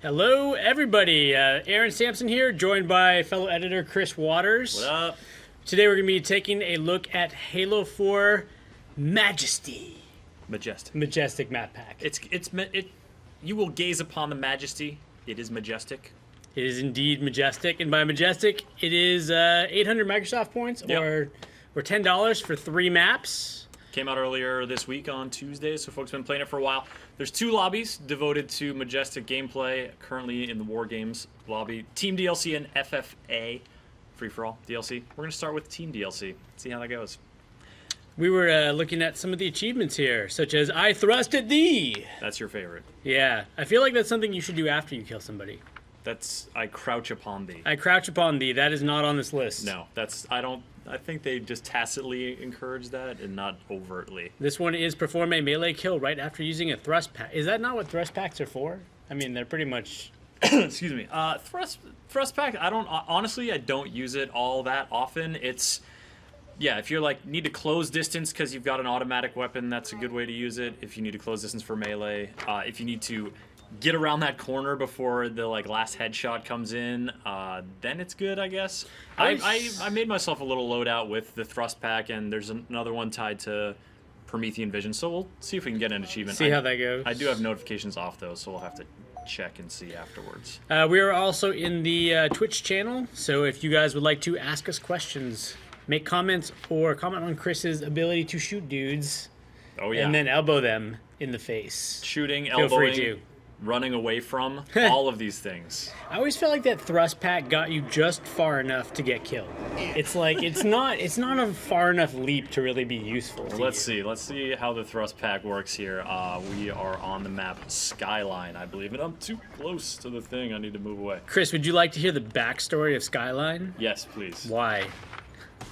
Hello, everybody. Aaron Sampson here, joined by fellow editor Chris Waters. What up? Today we're going to be taking a look at Halo 4 Majestic Map Pack. You will gaze upon the majesty. It is majestic. It is indeed majestic, and by majestic, it is 800 Microsoft points, or $10 for 3 maps. Came out earlier this week on Tuesday, so folks have been playing it for a while. There's 2 lobbies devoted to Majestic gameplay, currently in the War Games lobby. Team DLC and FFA, free-for-all DLC. We're going to start with Team DLC, see how that goes. We were looking at some of the achievements here, such as I Thrust at Thee. That's your favorite. Yeah, I feel like that's something you should do after you kill somebody. That's I Crouch Upon Thee. I Crouch Upon Thee. That is not on this list. No, I think they just tacitly encourage that and not overtly. This one is perform a melee kill right after using a thrust pack. Is that not what thrust packs are for? I mean, they're pretty much... Excuse me. Thrust pack, honestly, I don't use it all that often. It's... Yeah, if you're need to close distance because you've got an automatic weapon, that's a good way to use it. If you need to close distance for melee. If you need to get around that corner before the last headshot comes in, then it's good, I guess. I made myself a little loadout with the thrust pack, and there's another one tied to Promethean Vision, so we'll see if we can get an achievement. See how that goes. I do have notifications off, though, so we'll have to check and see afterwards. We are also in the Twitch channel, so if you guys would like to ask us questions, make comments, or comment on Chris's ability to shoot dudes, and then elbow them in the face. Shooting, Feel elbowing, free to. Running away from, all of these things. I always felt like that thrust pack got you just far enough to get killed. It's like it's not a far enough leap to really be useful. Let's see how the thrust pack works here. We are on the map Skyline, I believe, and I'm too close to the thing. I need to move away. Chris, would you like to hear the backstory of Skyline? Yes, please. Why?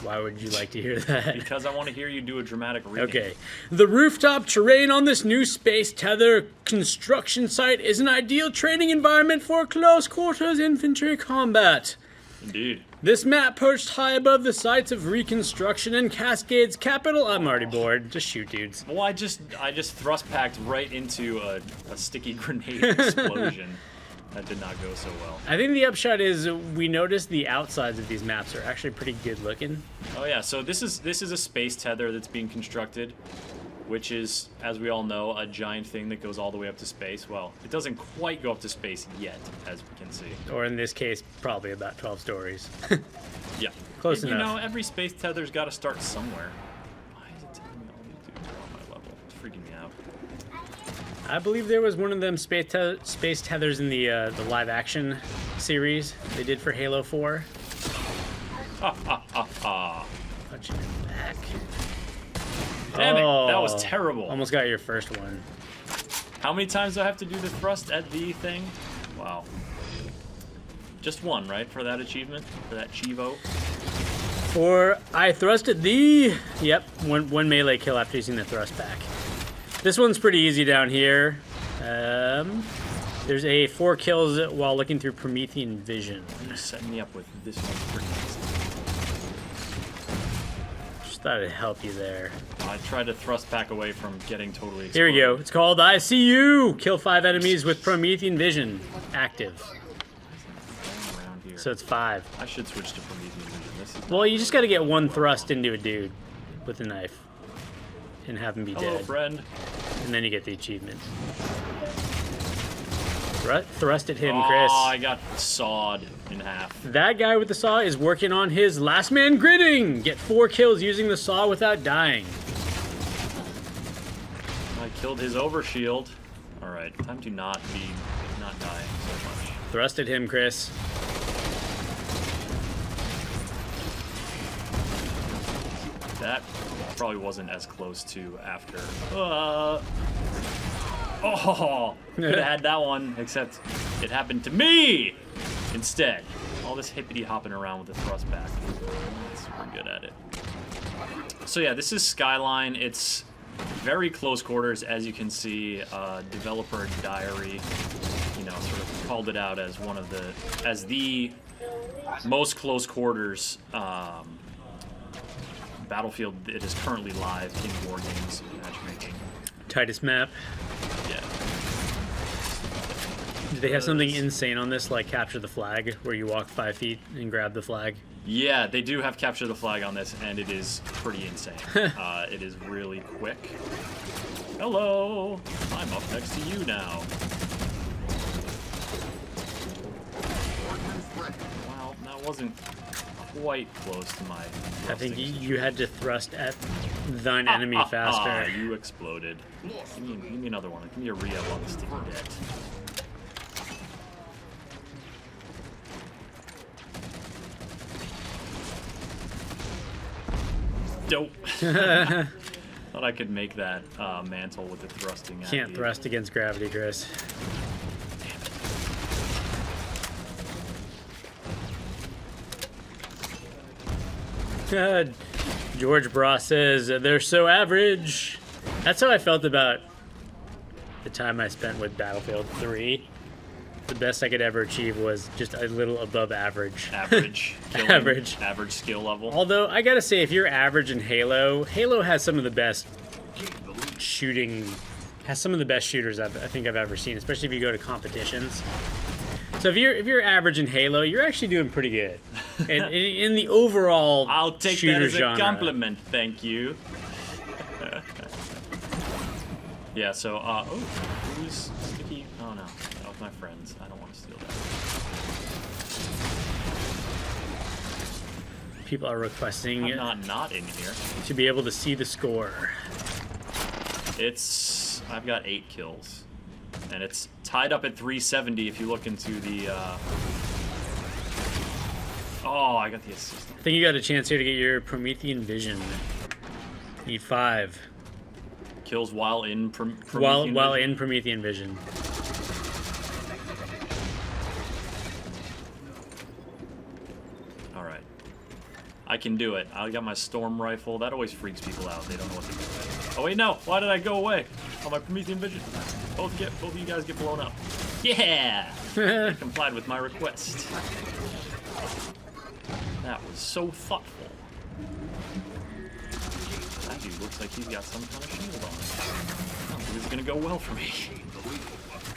Why would you like to hear that? Because I want to hear you do a dramatic reading. Okay. The rooftop terrain on this new space tether construction site is an ideal training environment for close quarters infantry combat. Indeed. This map perched high above the sites of reconstruction and Cascade's capital. I'm already bored. Just shoot dudes. Well, I just thrust packed right into a sticky grenade explosion. That did not go so well. I think the upshot is we noticed the outsides of these maps are actually pretty good looking. Oh yeah, so this is a space tether that's being constructed, which is, as we all know, a giant thing that goes all the way up to space. Well, it doesn't quite go up to space yet, as we can see. Or in this case, probably about 12 stories. Yeah. Close enough. You know, every space tether's got to start somewhere. Why is it telling me all these dudes are on my level? It's freaking me out. I believe there was one of them space tethers in the live action series they did for Halo 4. Punch him in the back. Damn it, that was terrible. Almost got your first one. How many times do I have to do the thrust at the thing? Wow. Just one, right, for that achievement? For that Chivo? For I Thrust at Thee. Yep, one melee kill after using the thrust pack. This one's pretty easy down here. There's 4 kills while looking through Promethean Vision. You're setting me up with this one pretty easy. Just thought it'd help you there. I tried to thrust back away from getting totally exploded. Here we go. It's called I See You. Kill 5 enemies with Promethean Vision active. Around here. So it's 5. I should switch to Promethean Vision. This is Well, you just got to get 1 thrust into a dude with a knife and have him be Hello, dead. friend. And then you get the achievement. Thrust at him, Chris. Oh, I got sawed in half. That guy with the saw is working on his last man gridding. Get 4 kills using the saw without dying. I killed his overshield. All right, time to not die so much. Thrust at him, Chris. That probably wasn't as close to after. Oh, could have had that one, except it happened to me instead. All this hippity hopping around with the thrust back. Super good at it. So yeah, this is Skyline. It's very close quarters, as you can see. Developer diary, sort of called it out as the most close quarters battlefield that is currently live in War Games matchmaking. Tightest map. Yeah. Do they have something insane on this, like capture the flag, where you walk 5 feet and grab the flag? Yeah, they do have capture the flag on this, and it is pretty insane. It is really quick. Hello! I'm up next to you now. Well, that wasn't quite close to my I think you had to thrust at thine enemy faster. You exploded. Give me another one. Give me a re-up on the sticky deck. Dope. Thought I could make that mantle with the thrusting. Can't thrust against gravity, Chris. George Bra says, they're so average. That's how I felt about the time I spent with Battlefield 3. The best I could ever achieve was just a little above average. Average. Killing, average skill level. Although, I gotta say, if you're average in Halo, Halo has some of the best shooting, has some of the best shooters I think I've ever seen, especially if you go to competitions. So if you're average in Halo, you're actually doing pretty good. And in the overall I'll take shooter that as genre. a compliment, thank you. Yeah, so, who's sticky? Oh no, that was my friends. I don't want to steal that. People are requesting I'm not in here. to be able to see the score. I've got 8 kills. And it's tied up at 370 if you look into the, Oh, I got the assist. I think you got a chance here to get your Promethean Vision. Need 5. Kills while in While in Promethean Vision. Alright. I can do it. I got my storm rifle. That always freaks people out. They don't know what to do with it. Oh wait, no! Why did I go away? Oh, my Promethean Vision. Both of you guys get blown up. Yeah! I complied with my request. That was so thoughtful. That dude looks like he's got some kind of shield on. I don't think this is gonna go well for me.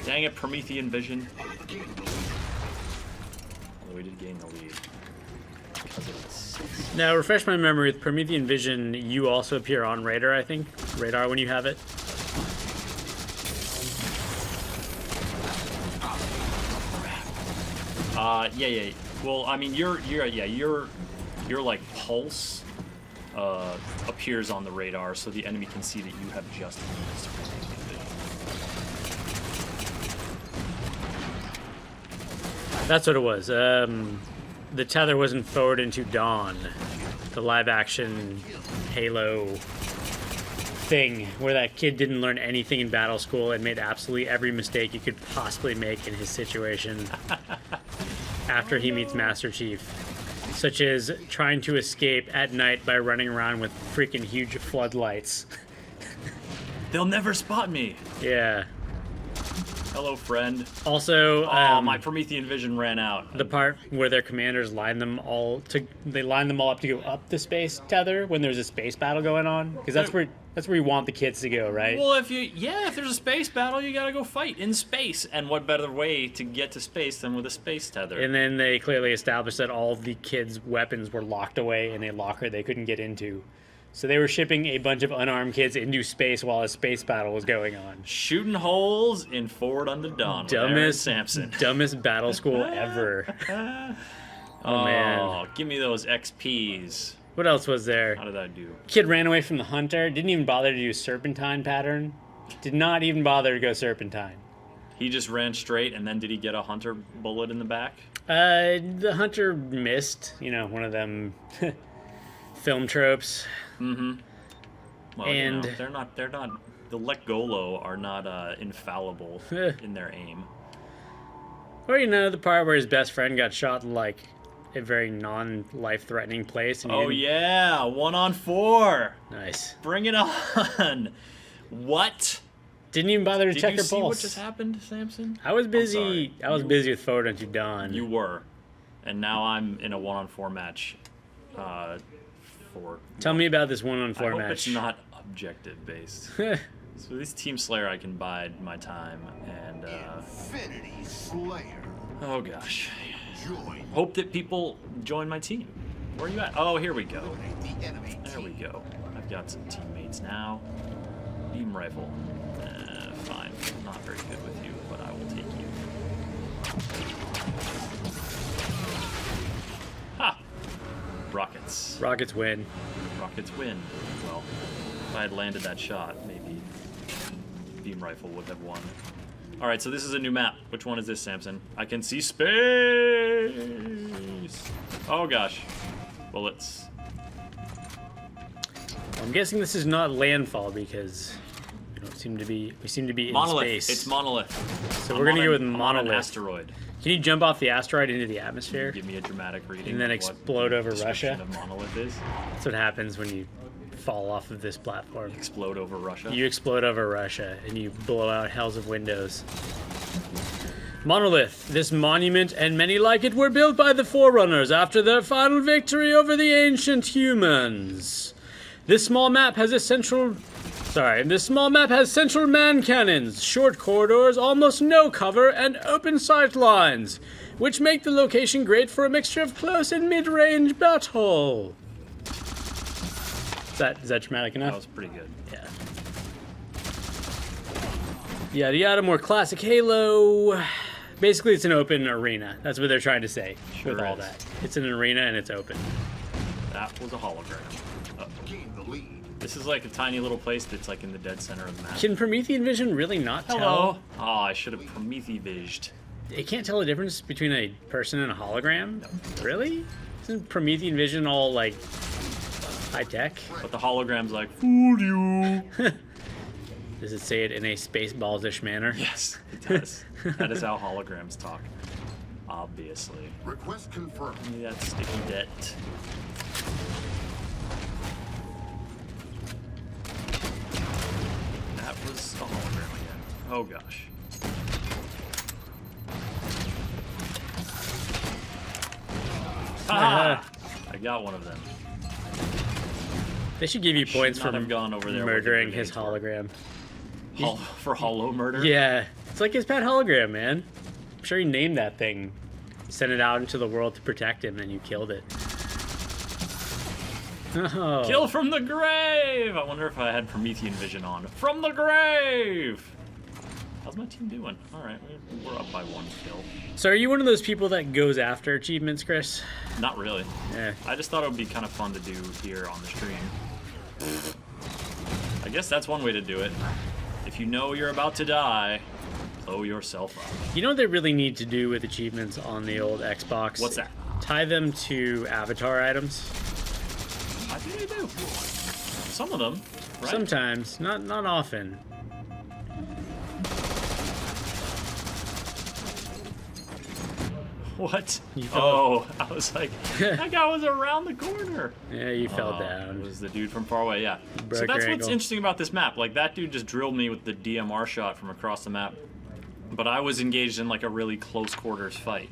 Dang it, Promethean Vision. Although we did gain the lead. Now, refresh my memory, with Promethean Vision, you also appear on radar, I think. Radar when you have it. Yeah. Well, I mean, your like pulse appears on the radar, so the enemy can see that you have just used Promethean Vision. That's what it was. The tether wasn't forward into Dawn, the live-action Halo thing, where that kid didn't learn anything in battle school and made absolutely every mistake you could possibly make in his situation after he meets Master Chief, such as trying to escape at night by running around with freaking huge floodlights. They'll never spot me. Yeah. Hello, friend. Also, my Promethean Vision ran out. The part where their commanders line them all up to go up the space tether when there's a space battle going on, because that's where you want the kids to go, right? Well, if there's a space battle, you gotta go fight in space, and what better way to get to space than with a space tether? And then they clearly established that all of the kids' weapons were locked away in a locker they couldn't get into. So they were shipping a bunch of unarmed kids into space while a space battle was going on. Shooting holes in Forward Unto Dawn with Aaron Sampson. Dumbest battle school ever. Oh, man. Give me those XPs. What else was there? How did I do? Kid ran away from the hunter. Didn't even bother to do serpentine pattern. Did not even bother to go serpentine. He just ran straight, and then did he get a hunter bullet in the back? The hunter missed. You know, one of them film tropes. Mm-hmm. Well, and they're not. The Lekgolo are not infallible in their aim. Or the part where his best friend got shot in like a very non-life-threatening place. And 1-on-4. Nice. Bring it on. What? Didn't even bother to check her pulse. Did you see what just happened, Samson? I was busy. I was busy with Forward Unto Dawn. You were, and now I'm in a 1-on-4 match. Tell me about this 1-on-4 match. I hope it's not objective based. So this Team Slayer, I can bide my time, and Infinity Slayer. oh gosh, Join. hope that people join my team. Where are you at? Oh, here we go. Eliminate the enemy There we team. go. I've got some teammates now. Beam rifle. Fine. Not very good with you, but I will take you. Ha! Rockets. Rockets win. Rockets win. Well, if I had landed that shot, maybe beam rifle would have won. All right, so this is a new map. Which one is this, Samson? I can see space. Oh gosh, bullets. I'm guessing this is not Landfall because we seem to be in Monolith. space. It's Monolith. So we're gonna go with I'm on an Monolith. asteroid. Can you jump off the asteroid into the atmosphere? Give me a dramatic reading. And then of explode what over the Russia? description of Monolith is. That's what happens when you fall off of this platform. Explode over Russia. You explode over Russia and you blow out hells of windows. Monolith. This monument and many like it were built by the Forerunners after their final victory over the ancient humans. This small map has central man cannons, short corridors, almost no cover, and open sight lines, which make the location great for a mixture of close and mid-range battle. Is that dramatic enough? That was pretty good. Yeah. Yada yada, more classic Halo. Basically, it's an open arena. That's what they're trying to say Sure with all is. that. It's an arena and it's open. That was a hologram. Gain the lead. This is like a tiny little place that's like in the dead center of the map. Can Promethean Vision really not Hello. tell? Oh, I should have Promethevised. It can't tell the difference between a person and a hologram? Really? Isn't Promethean Vision all like high tech? But the hologram's like, fooled you. Does it say it in a Spaceballs-ish manner? Yes, it does. That is how holograms talk. Obviously. Request confirmed. Give me that sticky debt. That was a hologram again. Oh gosh. Ah! I got one of them. They should give you points Should for not have gone over there where the murdering his grenades were. hologram. For hollow murder? Yeah, it's like his pet hologram, man. I'm sure he named that thing, sent it out into the world to protect him, and you killed it. Oh. Kill from the grave! I wonder if I had Promethean Vision on. From the grave! How's my team doing? Alright, we're up by 1 kill. So are you one of those people that goes after achievements, Chris? Not really. Yeah. I just thought it would be kind of fun to do here on the stream. I guess that's one way to do it. If you know you're about to die, blow yourself up. You know what they really need to do with achievements on the old Xbox? What's that? Tie them to avatar items. I think they do. Some of them, right? Sometimes, not often. What? You fell- Oh, I was like, that guy was around the corner. Yeah, you fell It down. was the dude from far away, yeah. Broke So that's your what's ankle. interesting about this map. Like, that dude just drilled me with the DMR shot from across the map. But I was engaged in, like, a really close quarters fight.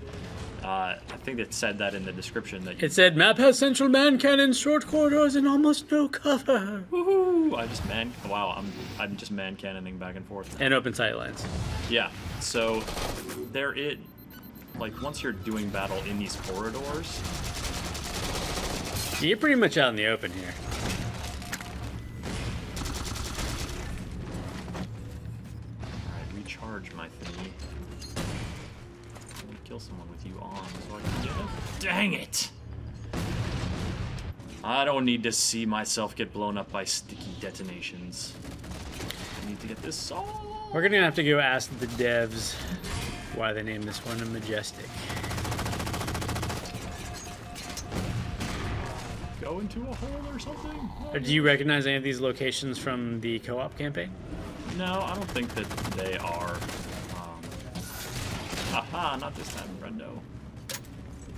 I think it said that in the description that you... It said, map has central man cannons, short corridors, and almost no cover. Woohoo! Wow, I'm just man cannoning back and forth now. And open sight lines. Yeah, so there it... Like, once you're doing battle in these corridors... You're pretty much out in the open here. Alright, recharge my thingy. I'm gonna kill someone with you on so I can get it. Dang it! I don't need to see myself get blown up by sticky detonations. I need to get this solved. We're gonna have to go ask the devs why they named this one a Majestic. Go into a hole or something? Do you recognize any of these locations from the co-op campaign? No, I don't think that they are. Aha, not this time, friendo.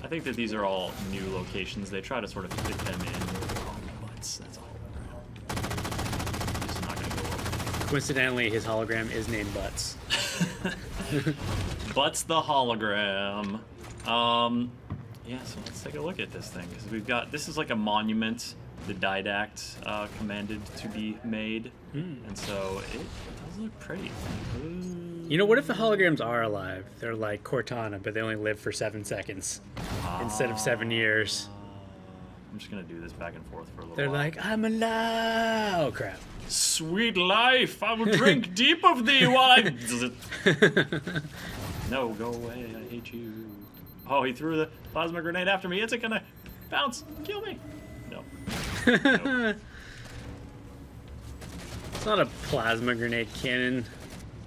I think that these are all new locations. They try to sort of fit them in. Oh, butts, that's all. This is not gonna go over. Coincidentally, his hologram is named Butts. Butts the hologram. Yeah, so let's take a look at this thing. Because we've got, this is like a monument the didact commanded to be made, and so it does look pretty. You know, what if the holograms are alive? They're like Cortana, but they only live for 7 seconds instead of 7 years. I'm just gonna do this back and forth for a little They're while. like, I'm alive. Oh, crap. Sweet life, I will drink deep of thee while I... No, go away, I hate you. Oh, he threw the plasma grenade after me. Is it gonna bounce? Kill me? No. Nope. It's not a plasma grenade cannon.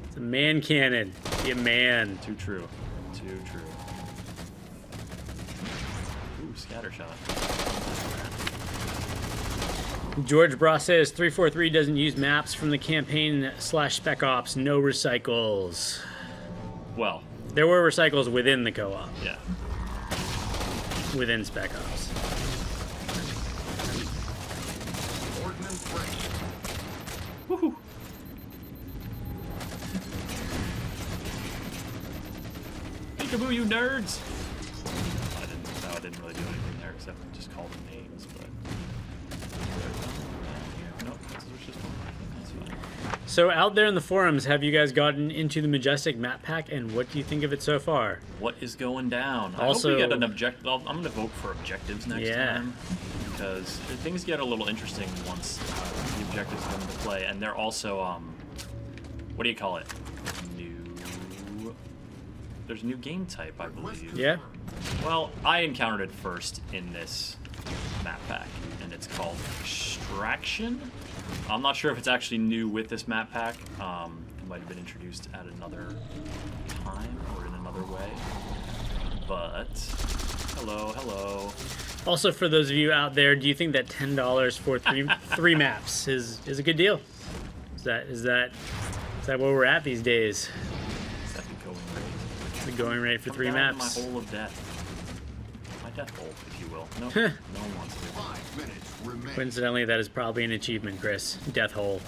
It's a man cannon. Be a man. Too true. Too true. Ooh, scatter shot. George Bra says 343 doesn't use maps from the campaign / Spec Ops. No recycles. Well, There were recycles within the co-op. yeah. Within Spec Ops. Ordnance ready. Woohoo! Peekaboo, you nerds! I didn't really do anything there except just call them names, but... Nope, that's just one. That's fine. So out there in the forums, have you guys gotten into the Majestic Map Pack, and what do you think of it so far? What is going down? Also- I hope we get an objective. I'm going to vote for objectives next time, because things get a little interesting once the objectives come into play, and they're also, what do you call it? There's a new game type, I believe. Yeah? Well, I encountered it first in this map pack, and it's called Extraction. I'm not sure if it's actually new with this map pack. It might have been introduced at another time or in another way. But hello. Also, for those of you out there, do you think that $10 for three maps is a good deal? Is that where we're at these days? Is that the going rate? The going rate for 3 Come down to maps. My hole of death. My death hole, if you will. No, no one wants to. 5 minutes remain. Coincidentally, that is probably an achievement, Chris. Death hole.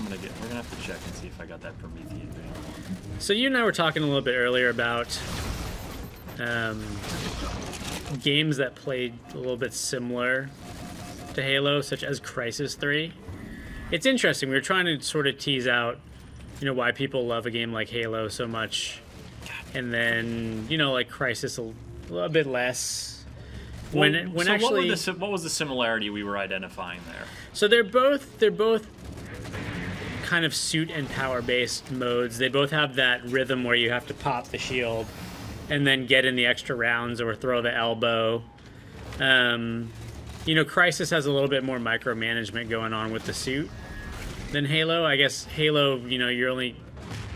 We're gonna have to check and see if I got that Promethean video. So you and I were talking a little bit earlier about games that played a little bit similar to Halo, such as Crysis 3. It's interesting. We were trying to sort of tease out, why people love a game like Halo so much, and then like Crysis a little bit less. When so actually, what was the similarity we were identifying there? so they're both kind of suit and power based modes. They both have that rhythm where you have to pop the shield and then get in the extra rounds or throw the elbow. Crysis has a little bit more micromanagement going on with the suit than Halo. I guess Halo, your only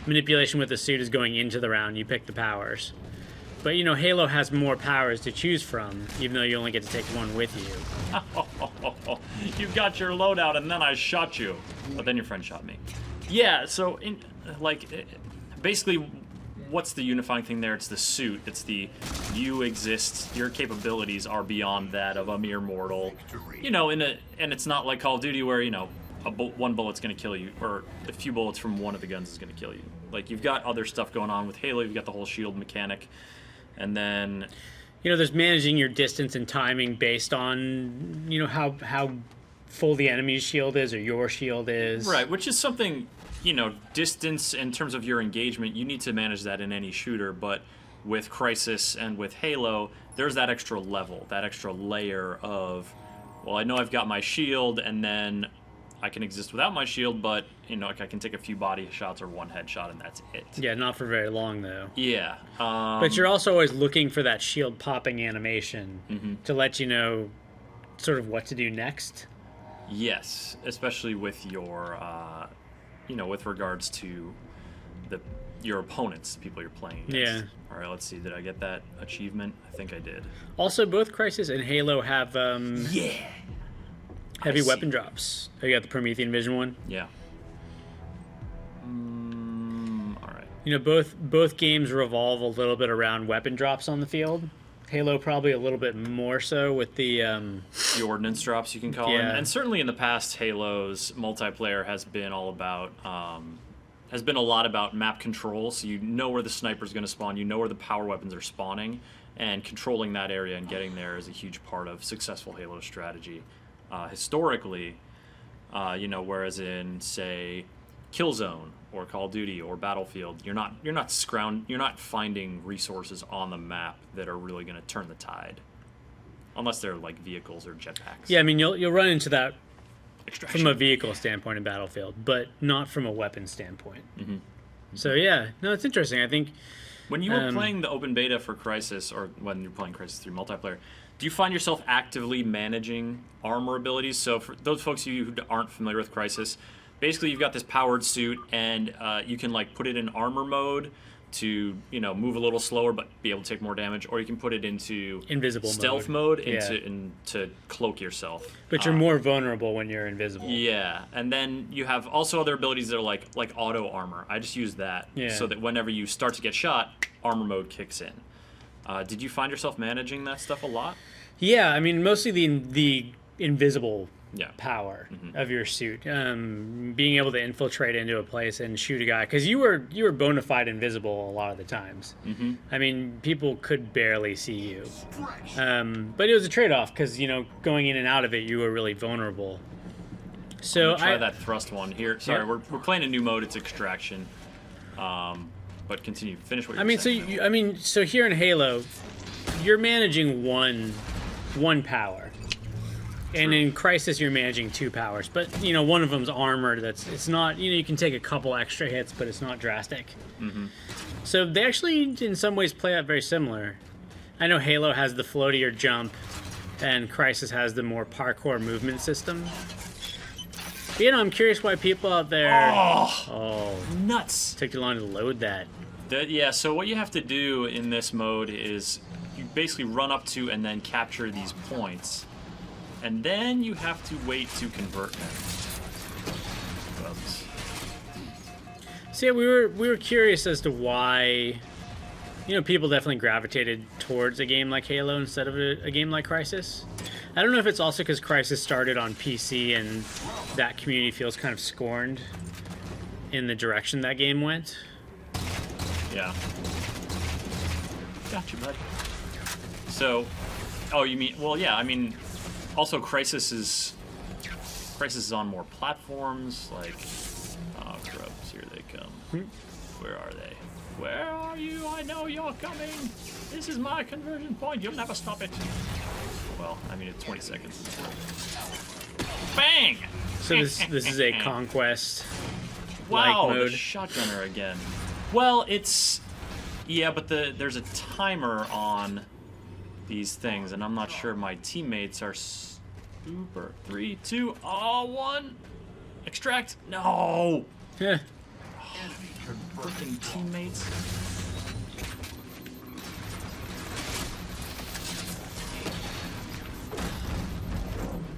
manipulation with the suit is going into the round. You pick the powers. But, Halo has more powers to choose from, even though you only get to take one with you. You got your loadout and then I shot you. But then your friend shot me. Yeah, so, basically, what's the unifying thing there? It's the suit. It's you exist, your capabilities are beyond that of a mere mortal. And it's not like Call of Duty where, one bullet's going to kill you, or a few bullets from one of the guns is going to kill you. Like, you've got other stuff going on with Halo. You've got the whole shield mechanic. And then... there's managing your distance and timing based on, how full the enemy's shield is or your shield is. Right, which is something, distance in terms of your engagement, you need to manage that in any shooter, but with Crysis and with Halo, there's that extra level, that extra layer of, well, I know I've got my shield, and then I can exist without my shield, but, I can take a few body shots or one headshot, and that's it. Yeah, not for very long, though. Yeah. But you're also always looking for that shield popping animation to let you know sort of what to do next. Yes, especially with your, with regards to your opponents, the people you're playing against. Yeah. All right, let's see. Did I get that achievement? I think I did. Also, both Crysis and Halo have heavy weapon drops. Oh, you got the Promethean Vision one? Yeah. All right. Both games revolve a little bit around weapon drops on the field. Halo probably a little bit more so with the ordnance drops, you can call them. And certainly in the past, Halo's multiplayer has been all about has been a lot about map control, so you know where the sniper's going to spawn, you know where the power weapons are spawning, and controlling that area and getting there is a huge part of successful Halo strategy. Historically, you know, whereas in, say, Killzone or Call of Duty or Battlefield, you're not finding resources on the map that are really going to turn the tide, unless they're like vehicles or jetpacks. Yeah, I mean you'll run into that Extraction. from a vehicle standpoint in Battlefield, but not from a weapon standpoint. Mm-hmm. So yeah, no, it's interesting. I think when you were playing the open beta for Crysis, or when you're playing Crysis 3 multiplayer, do you find yourself actively managing armor abilities? So for those folks of you who aren't familiar with Crysis, basically you've got this powered suit, and you can like put it in armor mode to, you know, move a little slower but be able to take more damage, or you can put it into invisible stealth mode Yeah. to cloak yourself. But you're more vulnerable when you're invisible. Yeah, and then you have also other abilities that are like auto armor. I just use that so that whenever you start to get shot, armor mode kicks in. Did you find yourself managing that stuff a lot? Yeah, I mean mostly the invisible power Mm-hmm. of your suit, being able to infiltrate into a place and shoot a guy, because you were bona fide invisible a lot of the times. Mm-hmm. I mean, people could barely see you, Stretch. but it was a trade-off because, you know, going in and out of it, you were really vulnerable. So Try that thrust one here. Sorry, Yeah. we're playing a new mode. It's extraction. But continue. Finish what you're I mean, saying. so here in Halo, you're managing one power. And in Crysis, you're managing 2 powers, but you know one of them's armored. It's not, you know, you can take a couple extra hits, but it's not drastic. Mm-hmm. So they actually, in some ways, play out very similar. I know Halo has the floatier jump, and Crysis has the more parkour movement system. But, you know, I'm curious why people out there. Oh, nuts! took too long to load that. Yeah. So what you have to do in this mode is you basically run up to and then capture these points. And then you have to wait to convert them. Oops. So yeah, we were curious as to why, you know, people definitely gravitated towards a game like Halo instead of a game like Crysis. I don't know if it's also because Crysis started on PC and that community feels kind of scorned in the direction that game went. Yeah. Gotcha, buddy. So, oh, you mean? Well, yeah. I mean, also Crysis is on more platforms. Like, oh, grubs, here they come. Where are they? Where are you? I know you're coming. This is my conversion point. You'll never stop it. Well, I mean, it's 20 seconds. Bang! So this is a conquest. Wow, mode. the shotgunner again. Well, it's but there's a timer on these things, and I'm not sure my teammates are super. 3, 2, 1. Extract. No. Yeah. Freaking teammates.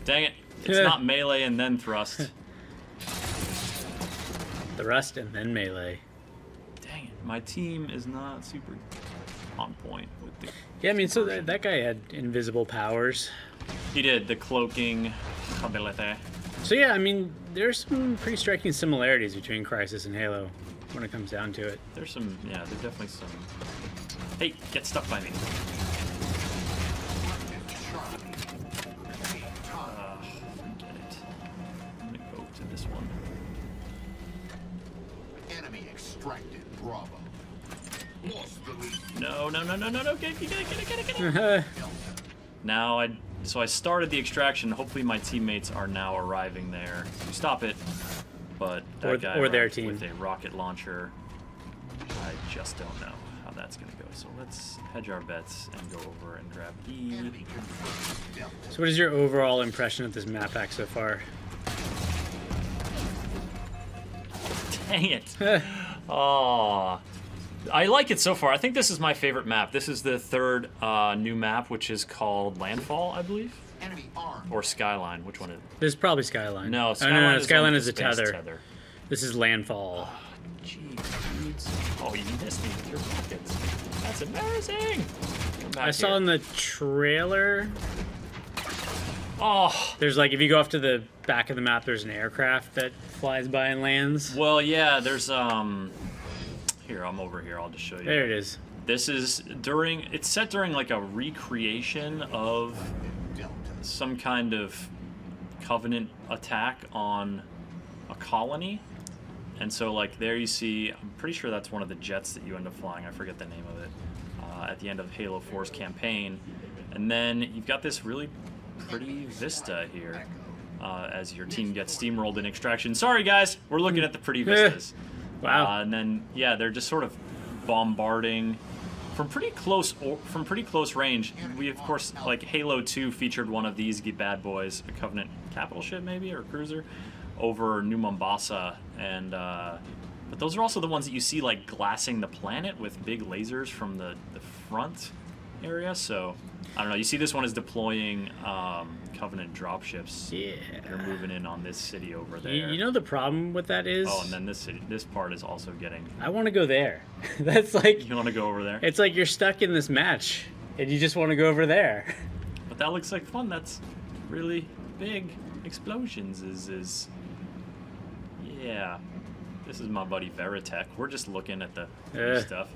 Dang it! It's not melee and then thrust. Thrust and then melee. Dang it! My team is not super on point with the. Yeah, I mean, so that guy had invisible powers. He did the cloaking ability. So yeah, I mean, there's some pretty striking similarities between Crysis and Halo when it comes down to it. There's definitely some. Hey, get stuck by me. Forget it. I'm gonna go to this one. Enemy extracted. Bravo. Lost the lead. No, get it. Now I started the extraction. Hopefully my teammates are now arriving there to stop it. But that guy or their arrived team with a rocket launcher. I just don't know how that's gonna go. So let's hedge our bets and go over and grab E. Enemy converted. Delta. So what is your overall impression of this map pack so far? Dang it. Oh, I like it so far. I think this is my favorite map. This is the third new map, which is called Landfall, I believe, Enemy armed. or Skyline. Which one is it? This is probably Skyline. No, Skyline Skyline is the space tether. This is Landfall. Jeez, dudes. Oh, you missed me with your rockets. That's embarrassing. Come back I saw here. in the trailer Oh. There's like, if you go off to the back of the map, there's an aircraft that flies by and lands. Well, yeah, there's here, I'm over here. I'll just show you. There it is. This is it's set during like a recreation of some kind of Covenant attack on a colony. And so like there you see, I'm pretty sure that's one of the jets that you end up flying. I forget the name of it. At the end of Halo 4's campaign. And then you've got this really pretty vista here as your team gets steamrolled in extraction. Sorry guys, we're looking at the pretty vistas. Wow. And then yeah, they're just sort of bombarding from pretty close range. We of course, like Halo 2 featured one of these bad boys, a Covenant capital ship maybe or a cruiser, over New Mombasa, and but those are also the ones that you see like glassing the planet with big lasers from the front area. So I don't know. You see this one is deploying Covenant dropships. Yeah. They're moving in on this city over there. You know the problem with that is... Oh, and then this part is also getting... I want to go there. That's like... You want to go over there? It's like you're stuck in this match, and you just want to go over there. But that looks like fun. That's really big. Explosions is... Yeah. This is my buddy Veritech. We're just looking at the stuff.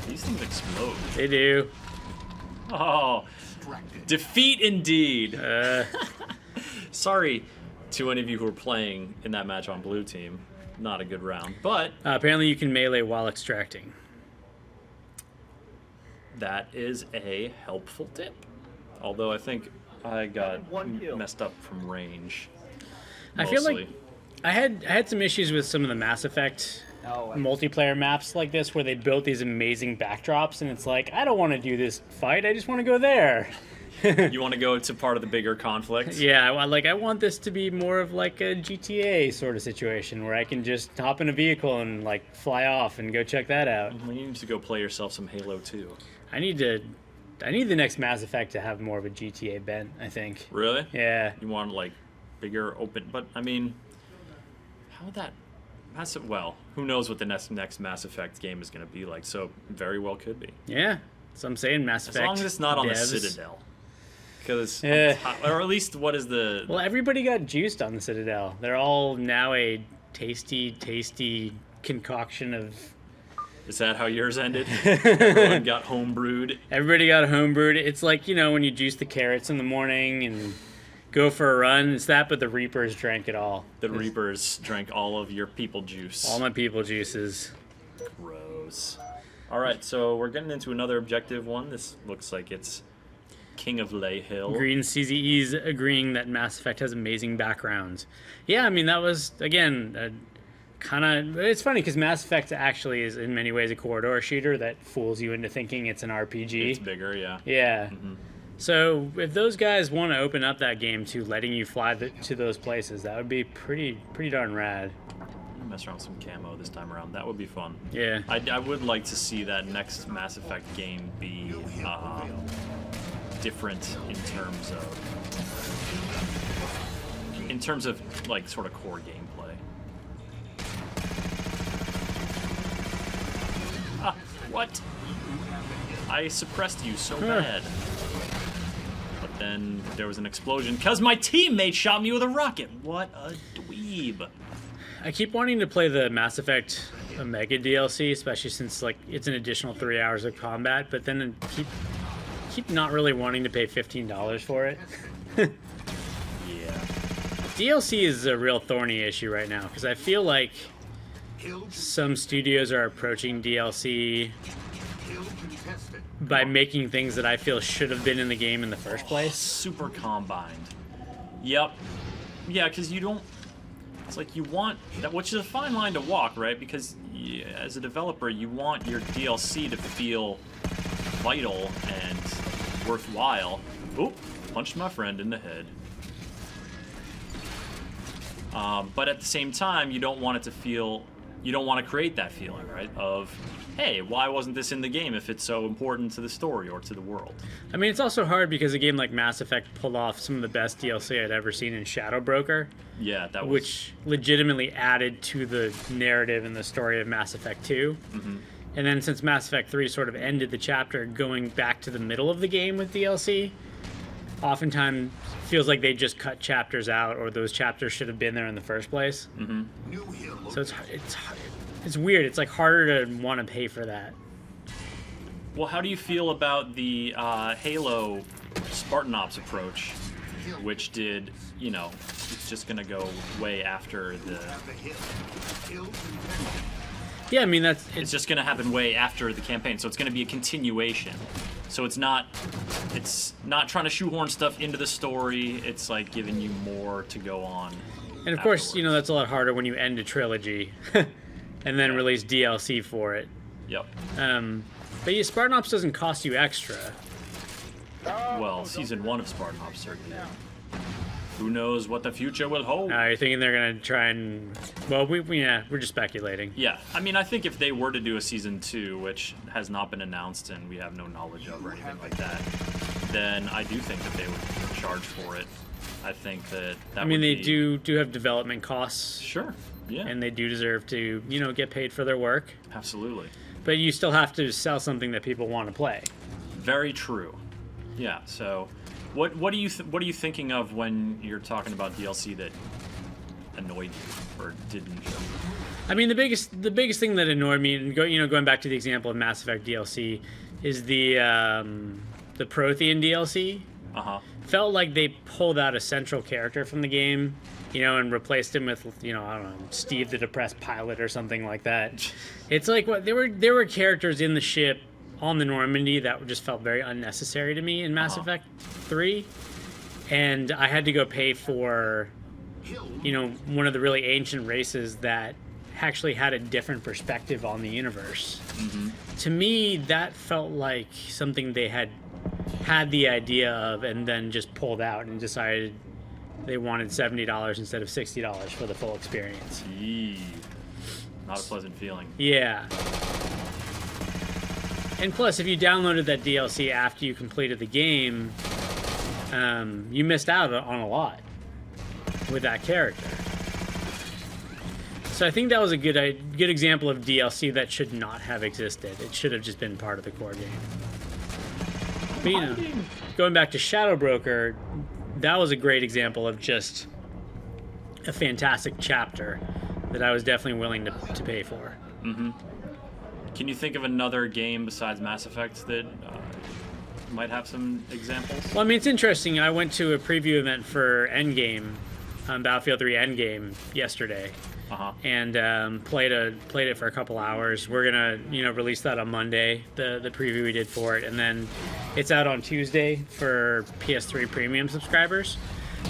These things explode. They do. Oh, defeat indeed. Sorry to any of you who were playing in that match on blue team. Not a good round, but apparently you can melee while extracting. That is a helpful tip. Although I think I got messed up from range. I feel like I had some issues with some of the Mass Effect multiplayer maps like this where they built these amazing backdrops, and it's like, I don't want to do this fight, I just want to go there. You want to go to part of the bigger conflict? Yeah, I want this to be more of like a GTA sort of situation where I can just hop in a vehicle and like fly off and go check that out. You need to go play yourself some Halo 2. I need the next Mass Effect to have more of a GTA bent, I think. Really? Yeah. You want like bigger open, but I mean, how would that... Well, who knows what the next Mass Effect game is going to be like, so very well could be. Yeah, so I'm saying Mass Effect. As long as it's not on the Citadel. Because, or at least what is the... Well, everybody got juiced on the Citadel. They're all now a tasty concoction of... Is that how yours ended? Everyone got homebrewed? Everybody got homebrewed. It's like, when you juice the carrots in the morning and... go for a run. It's that, but the Reapers drank it all. The Reapers drank all of your people juice. All my people juices. Gross. All right, so we're getting into another objective one. This looks like it's King of Lay Hill. Green CZE's agreeing that Mass Effect has amazing backgrounds. Yeah, I mean, that was, again, kind of... It's funny, because Mass Effect actually is, in many ways, a corridor shooter that fools you into thinking it's an RPG. It's bigger, yeah. Yeah. Mm-hmm. So if those guys want to open up that game to letting you fly to those places, that would be pretty darn rad. I'll mess around with some camo this time around. That would be fun. Yeah. I would like to see that next Mass Effect game be different in terms of like sort of core gameplay. What? I suppressed you so bad. But then there was an explosion because my teammate shot me with a rocket. What a dweeb. I keep wanting to play the Mass Effect Omega DLC, especially since like it's an additional 3 hours of combat, but then keep not really wanting to pay $15 for it. Yeah. DLC is a real thorny issue right now because I feel like some studios are approaching DLC by making things that I feel should have been in the game in the first place. Super combined. Yep. Yeah, because you don't... It's like you want... that, which is a fine line to walk, right? Because as a developer, you want your DLC to feel vital and worthwhile. Oop! Punched my friend in the head. But at the same time, you don't want it to feel... You don't want to create that feeling, right? Of, hey, why wasn't this in the game if it's so important to the story or to the world? I mean, it's also hard because a game like Mass Effect pulled off some of the best DLC I'd ever seen in Shadow Broker. Yeah, that was... Which legitimately added to the narrative and the story of Mass Effect 2. Mm-hmm. And then since Mass Effect 3 sort of ended the chapter going back to the middle of the game with DLC, oftentimes feels like they just cut chapters out, or those chapters should have been there in the first place. New hill So it's weird. It's like harder to want to pay for that. Well, how do you feel about the Halo Spartan Ops approach, which did, you know, it's just going to go way after the... have the hill. Hill contested. Yeah, I mean It's just going to happen way after the campaign, so it's going to be a continuation. So it's not trying to shoehorn stuff into the story. It's like giving you more to go on. And of course, you know, that's a lot harder when you end a trilogy and then release DLC for it. Yep. But yeah, Spartan Ops doesn't cost you extra. Well, season 1 of Spartan Ops certainly. Who knows what the future will hold? You're thinking they're gonna try and... Well, we're just speculating. Yeah, I mean, I think if they were to do a season 2, which has not been announced and we have no knowledge of or anything like that, then I do think that they would charge for it. I think that I mean, they do have development costs. Sure, yeah. And they do deserve to, you know, get paid for their work. Absolutely. But you still have to sell something that people want to play. Very true. Yeah, so... What are you thinking of when you're talking about DLC that annoyed you or didn't? I mean, the biggest thing that annoyed me, and going back to the example of Mass Effect DLC, is the Prothean DLC. Felt like they pulled out a central character from the game, you know, and replaced him with, you know, I don't know, Steve the Depressed Pilot or something like that. It's like what there were characters in the ship on the Normandy that just felt very unnecessary to me in Mass Effect 3, and I had to go pay for, you know, one of the really ancient races that actually had a different perspective on the universe. To me, that felt like something they had the idea of and then just pulled out and decided they wanted $70 instead of $60 for the full experience. Yee. Not a pleasant feeling. Yeah. And plus, if you downloaded that DLC after you completed the game, you missed out on a lot with that character. So I think that was a good example of DLC that should not have existed. It should have just been part of the core game. But, you know, going back to Shadow Broker, that was a great example of just a fantastic chapter that I was definitely willing to pay for. Can you think of another game besides Mass Effect that might have some examples? Well, I mean, it's interesting. I went to a preview event for Endgame, Battlefield 3 Endgame, yesterday, and played it for a couple hours. We're gonna, you know, release that on Monday, the preview we did for it, and then it's out on Tuesday for PS3 Premium subscribers.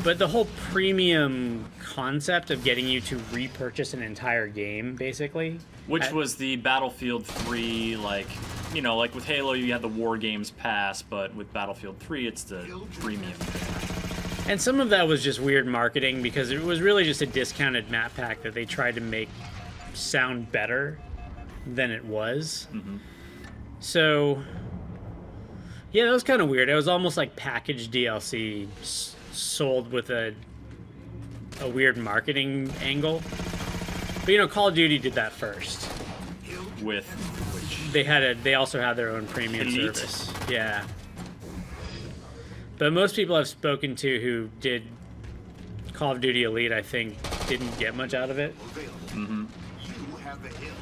But the whole premium concept of getting you to repurchase an entire game, basically. Which was the Battlefield 3, like, you know, like with Halo you had the War Games Pass, but with Battlefield 3 it's the premium. And some of that was just weird marketing because it was really just a discounted map pack that they tried to make sound better than it was. So, yeah, that was kind of weird. It was almost like packaged DLC sold with a weird marketing angle. But, you know, Call of Duty did that first. With which? They also had their own premium Elite. service. Yeah. But most people I've spoken to who did Call of Duty Elite, I think, didn't get much out of it. You have the hill.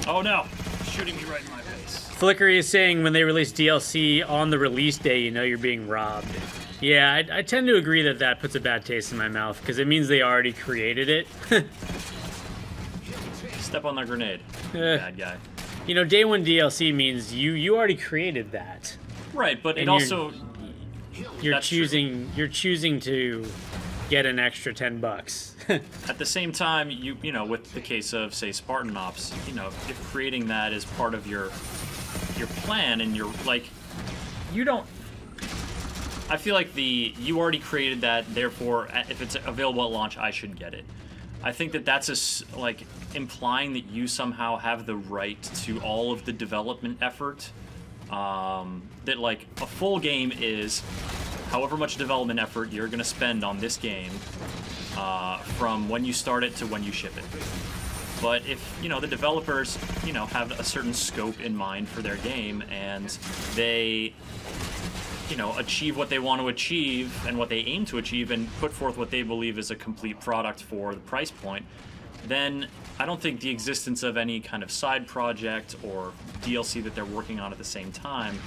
Oh no! Shooting me right in my face. Flickery is saying when they release DLC on the release day, you know you're being robbed. Yeah, I tend to agree that puts a bad taste in my mouth because it means they already created it. Step on that grenade. Bad guy. You know, day one DLC means you already created that. Right, but And it also... You're That's choosing to get an extra $10. At the same time, you know, with the case of, say, Spartan Ops, you know, if creating that is part of your plan and you're, like, you don't... I feel like you already created that, therefore, if it's available at launch, I should get it. I think that's like implying that you somehow have the right to all of the development effort. That like a full game is however much development effort you're going to spend on this game from when you start it to when you ship it. But if, you know, the developers, you know, have a certain scope in mind for their game and they you know, achieve what they want to achieve and what they aim to achieve and put forth what they believe is a complete product for the price point, then I don't think the existence of any kind of side project or DLC that they're working on at the same time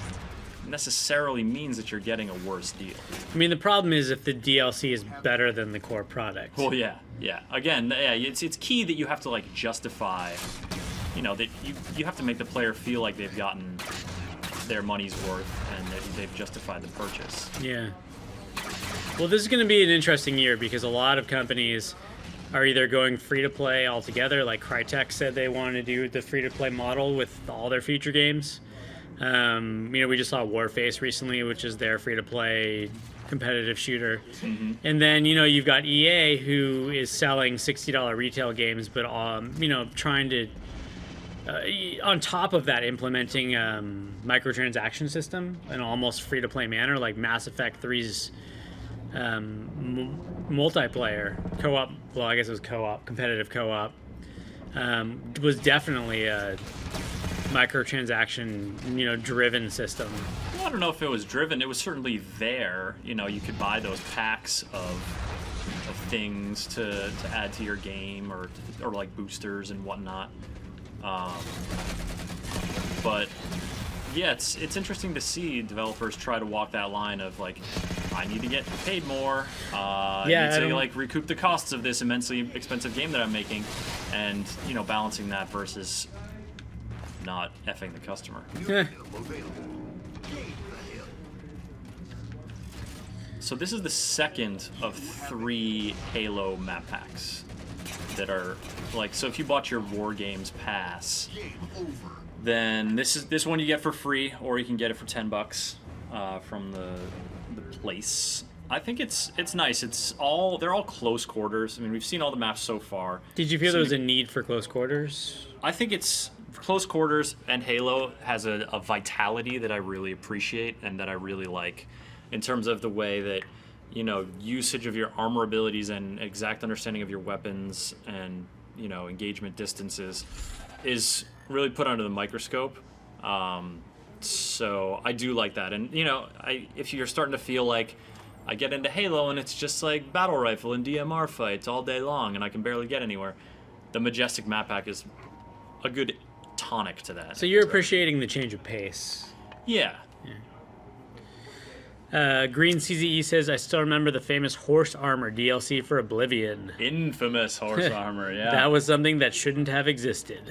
necessarily means that you're getting a worse deal. I mean, the problem is if the DLC is better than the core product. Well, yeah. Again, yeah, it's key that you have to, like, justify, you know, that you have to make the player feel like they've gotten their money's worth and that they've justified the purchase. Yeah. Well, this is going to be an interesting year because a lot of companies are either going free-to-play altogether, like Crytek said they want to do the free-to-play model with all their future games. You know, we just saw Warface recently, which is their free-to-play competitive shooter. Mm-hmm. And then, you know, you've got EA, who is selling $60 retail games, but, you know, trying to, on top of that, implementing microtransaction system in an almost free-to-play manner, like Mass Effect 3's multiplayer co-op, well, I guess it was co-op, competitive co-op, was definitely a microtransaction, you know, driven system. Well, I don't know if it was driven. It was certainly there. You know, you could buy those packs of things to add to your game or like boosters and whatnot. But yeah, it's interesting to see developers try to walk that line of, like, I need to get paid more. I need to, like, recoup the costs of this immensely expensive game that I'm making, and, you know, balancing that versus not effing the customer. So this is the second of 3 Halo map packs that are, like, so if you bought your War Games pass, then this one you get for free, or you can get it for $10 from the place. I think it's nice. They're all close quarters. I mean, we've seen all the maps so far. Did you feel there was a need for close quarters? I think it's close quarters, and Halo has a vitality that I really appreciate and that I really like, in terms of the way that, you know, usage of your armor abilities and exact understanding of your weapons and, you know, engagement distances is really put under the microscope. So I do like that. And, you know, if you're starting to feel like I get into Halo and it's just like battle rifle and DMR fights all day long and I can barely get anywhere, the Majestic Map Pack is a good tonic to that. So you're appreciating the change of pace. Yeah. Green CZE says, I still remember the famous horse armor DLC for Oblivion. Infamous horse armor, yeah. That was something that shouldn't have existed.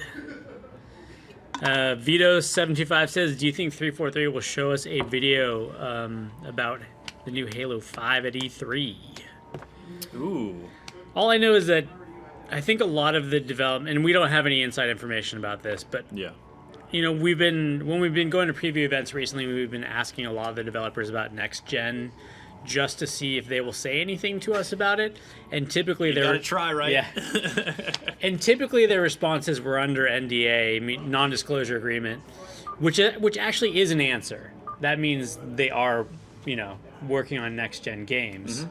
Vito725 says, do you think 343 will show us a video about the new Halo 5 at E3? Ooh. All I know is that I think a lot of the development, and we don't have any inside information about this, but yeah, you know, when we've been going to preview events recently, we've been asking a lot of the developers about next gen, just to see if they will say anything to us about it. And typically they're gotta try, right? Yeah. And typically their responses were under NDA, non-disclosure agreement, which actually is an answer. That means they are, you know, working on next gen games.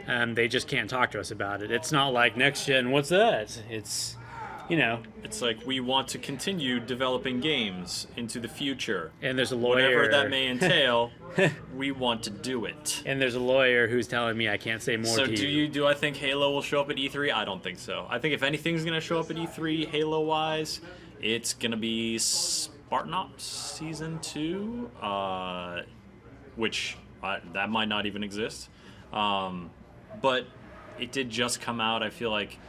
Mm-hmm. They just can't talk to us about it. It's not like next gen, what's that? It's, you know, it's like, we want to continue developing games into the future. And there's a lawyer. Whatever that may entail, we want to do it. And there's a lawyer who's telling me I can't say more to you. So do I think Halo will show up at E3? I don't think so. I think if anything's going to show up at E3 Halo-wise, it's going to be Spartan Ops Season 2, which that might not even exist. But it did just come out. I feel like,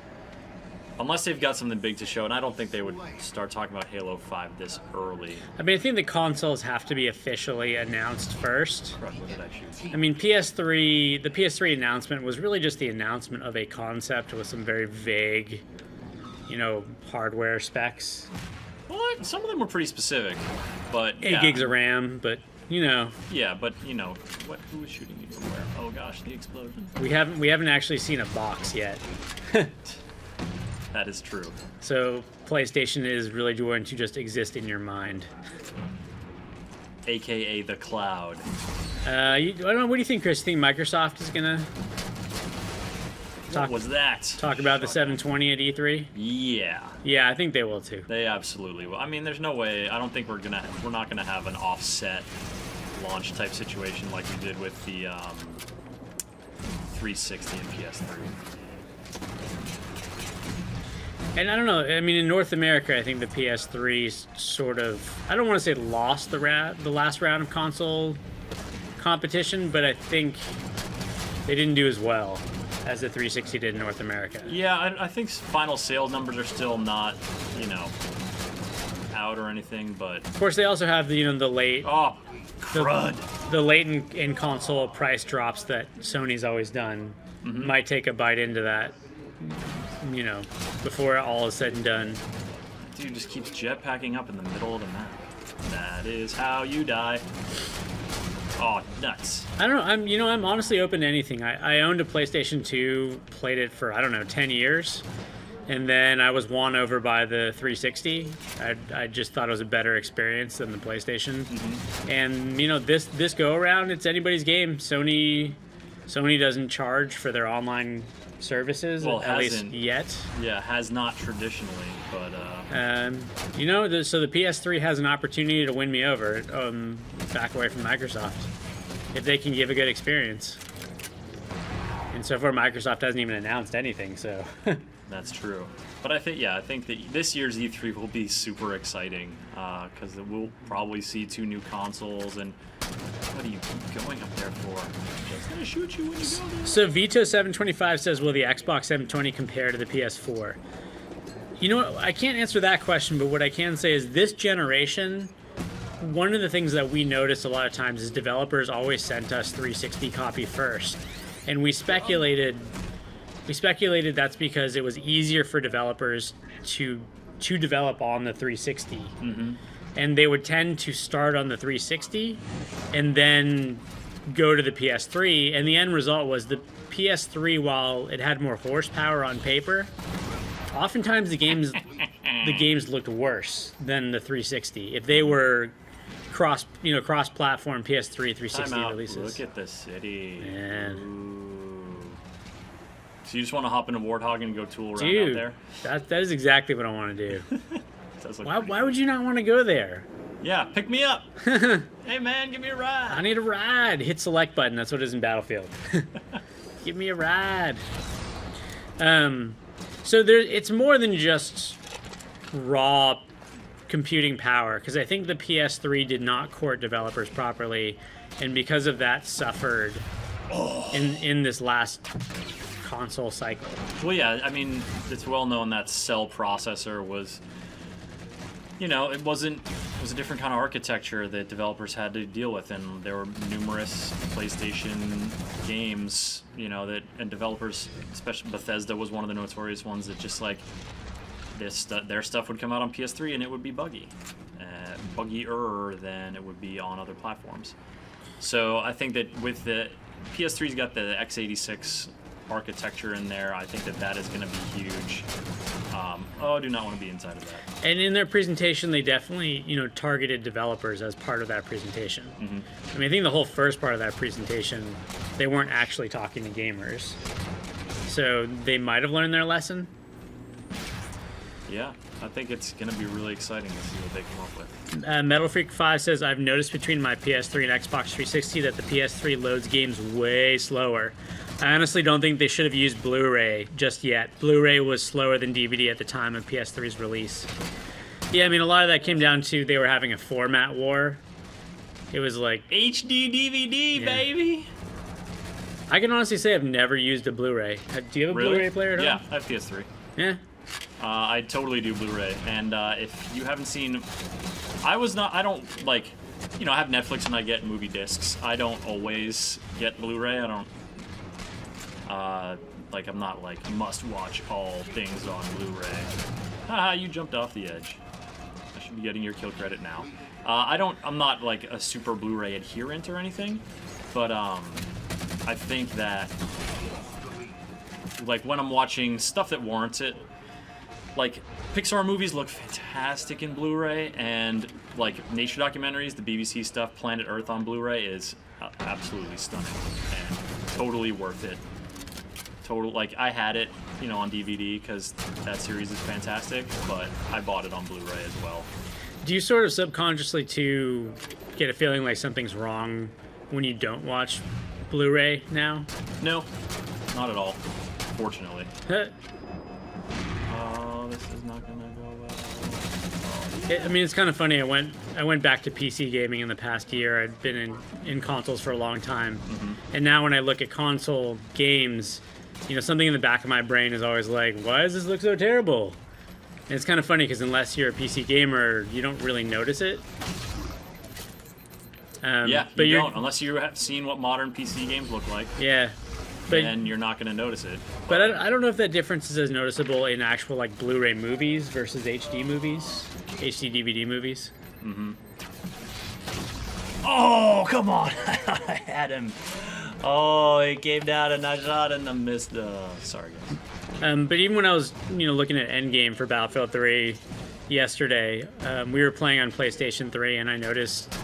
unless they've got something big to show, and I don't think they would start talking about Halo 5 this early. I mean, I think the consoles have to be officially announced first. What did I shoot? I mean, the PS3 announcement was really just the announcement of a concept with some very vague, you know, hardware specs. Well, some of them were pretty specific, but 8 gigs of RAM, but, you know. Yeah, but, you know, who was shooting me from where? Oh gosh, the explosion. We haven't actually seen a box yet. That is true. So PlayStation is really going to just exist in your mind. AKA the cloud. I don't know. What do you think, Chris? You think Microsoft is gonna talk about the 720 at E3? Yeah. Yeah, I think they will too. They absolutely will. I mean, there's no way. I don't think we're not gonna have an offset launch type situation like we did with the 360 and PS3. And I don't know. I mean, in North America, I think the PS3 sort of, I don't want to say lost the last round of console competition, but I think they didn't do as well as the 360 did in North America. Yeah, I think final sales numbers are still not, you know, out or anything, but of course they also have the, you know, the late crud. The late in console price drops that Sony's always done might take a bite into that, you know, before all is said and done. Dude just keeps jetpacking up in the middle of the map. That is how you die. Oh, nuts. I don't know. I'm honestly open to anything. I owned a PlayStation 2, played it for, I don't know, 10 years. And then I was won over by the 360. I just thought it was a better experience than the PlayStation. And, you know, this go around, it's anybody's game. Sony doesn't charge for their online services, well, at least yet. Yeah, has not traditionally, but you know, so the PS3 has an opportunity to win me over, back away from Microsoft, if they can give a good experience. And so far, Microsoft hasn't even announced anything, so. That's true. But I think that this year's E3 will be super exciting because we'll probably see 2 new consoles. And what are you going up there for? It's gonna shoot you when you go there. So Vito725 says, will the Xbox 720 compare to the PS4? You know what? I can't answer that question, but what I can say is this generation, one of the things that we notice a lot of times is developers always sent us 360 copy first. And we speculated that's because it was easier for developers to develop on the 360. And they would tend to start on the 360 and then go to the PS3. And the end result was the PS3, while it had more horsepower on paper, oftentimes the games looked worse than the 360 if they were cross-platform PS3 360 releases. Look at the city. Man. So you just want to hop in a Warthog and go tool around out there? That is exactly what I want to do. Why would you not want to go there? Yeah, pick me up. Hey man, give me a ride. I need a ride. Hit select button. That's what it is in Battlefield. Give me a ride. So it's more than just raw computing power, because I think the PS3 did not court developers properly, and because of that suffered in this last console cycle. Well, yeah, I mean, it's well known that cell processor was, you know, it was a different kind of architecture that developers had to deal with, and there were numerous PlayStation games, you know, and developers, especially Bethesda was one of the notorious ones that just like their stuff would come out on PS3 and it would be buggier than it would be on other platforms. So I think that with the PS3's got the x86 architecture in there, I think that is going to be huge. I do not want to be inside of that. And in their presentation, they definitely, you know, targeted developers as part of that presentation. I mean, I think the whole first part of that presentation, they weren't actually talking to gamers. So they might have learned their lesson. Yeah, I think it's going to be really exciting to see what they come up with. Metal Freak 5 says, I've noticed between my PS3 and Xbox 360 that the PS3 loads games way slower. I honestly don't think they should have used Blu-ray just yet. Blu-ray was slower than DVD at the time of PS3's release. Yeah, I mean, a lot of that came down to they were having a format war. It was like... HD DVD, baby! I can honestly say I've never used a Blu-ray. Do you have a Blu-ray player at all? Yeah, I have PS3. Yeah. I totally do Blu-ray, and if you haven't seen... I don't, like... You know, I have Netflix and I get movie discs. I don't always get Blu-ray. I don't... I'm not like must watch all things on Blu-ray. Haha, you jumped off the edge. I should be getting your kill credit now. I'm not like a super Blu-ray adherent or anything, but I think that like when I'm watching stuff that warrants it, like Pixar movies look fantastic in Blu-ray, and like nature documentaries, the BBC stuff, Planet Earth on Blu-ray is absolutely stunning and totally worth it. Like I had it, you know, on DVD because that series is fantastic, but I bought it on Blu-ray as well. Do you sort of subconsciously too get a feeling like something's wrong when you don't watch Blu-ray now? No, not at all. Fortunately. Oh, this is not gonna go well. I mean, it's kind of funny. I went back to PC gaming in the past year. I'd been in consoles for a long time, and now when I look at console games, you know, something in the back of my brain is always like, why does this look so terrible? And it's kind of funny because unless you're a PC gamer, you don't really notice it. Yeah, but you don't unless you have seen what modern PC games look like. Yeah, but then you're not going to notice it. But I don't know if that difference is as noticeable in actual like Blu-ray movies versus HD movies, HD DVD movies. Oh, come on! I had him. Oh, he came down and I shot and I missed. Sorry, guys. But even when I was, you know, looking at Endgame for Battlefield 3 yesterday, we were playing on PlayStation 3, and I noticed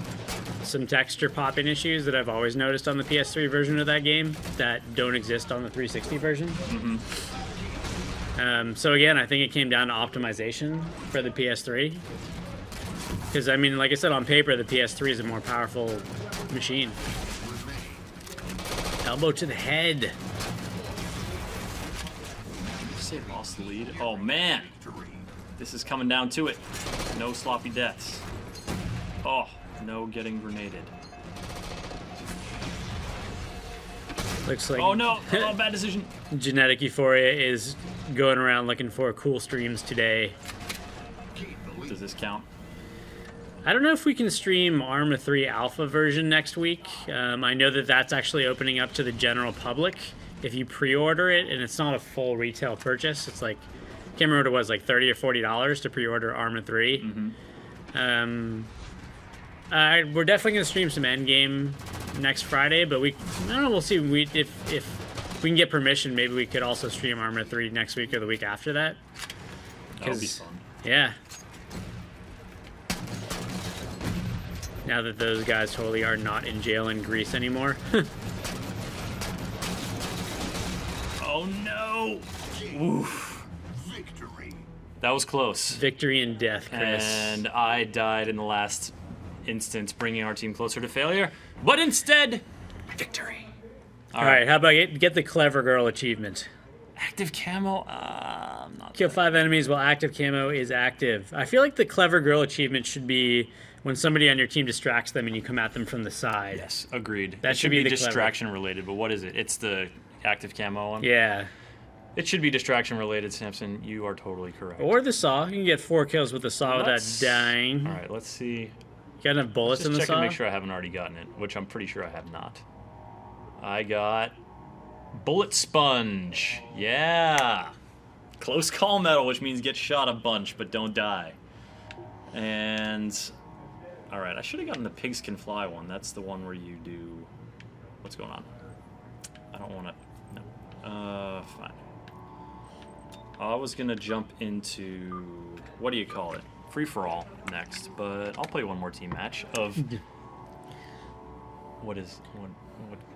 some texture pop-in issues that I've always noticed on the PS3 version of that game that don't exist on the 360 version. So again, I think it came down to optimization for the PS3. Because, I mean, like I said, on paper, the PS3 is a more powerful machine. Elbow to the head. Say lost the lead. Oh, man. This is coming down to it. No sloppy deaths. Oh. No getting grenaded. Looks like... Oh no! Oh, bad decision. Genetic Euphoria is going around looking for cool streams today. Does this count? I don't know if we can stream Arma 3 Alpha version next week. I know that that's actually opening up to the general public if you pre-order it, and it's not a full retail purchase. It's like, I can't remember what it was, like $30 or $40 to pre-order Arma 3. We're definitely going to stream some Endgame next Friday, but I don't know, we'll see. If we can get permission, maybe we could also stream Arma 3 next week or the week after that. That would be fun. Yeah. Now that those guys totally are not in jail in Greece anymore. Oh no! Oof. Victory. That was close. Victory and death, Chris. And I died in the last instance, bringing our team closer to failure. But instead, victory. All right, how about get the Clever Girl achievement? Active camo? I'm not Kill 5 enemies while active camo is active. I feel like the Clever Girl achievement should be when somebody on your team distracts them and you come at them from the side. Yes, agreed. That it should be distraction related, but what is it? It's the active camo one? Yeah. It should be distraction related, Samson. You are totally correct. Or the saw. You can get 4 kills with the saw without dying. All right, let's see. You got enough bullets in the Just saw? check and make sure I haven't already gotten it, which I'm pretty sure I have not. I got bullet sponge. Yeah. Close call medal, which means get shot a bunch but don't die. And all right, I should have gotten the pigs can fly one. That's the one where you do. What's going on? I don't want to. No. Fine. I was gonna jump into what do you call it? Free for all next, but I'll play one more team match of. What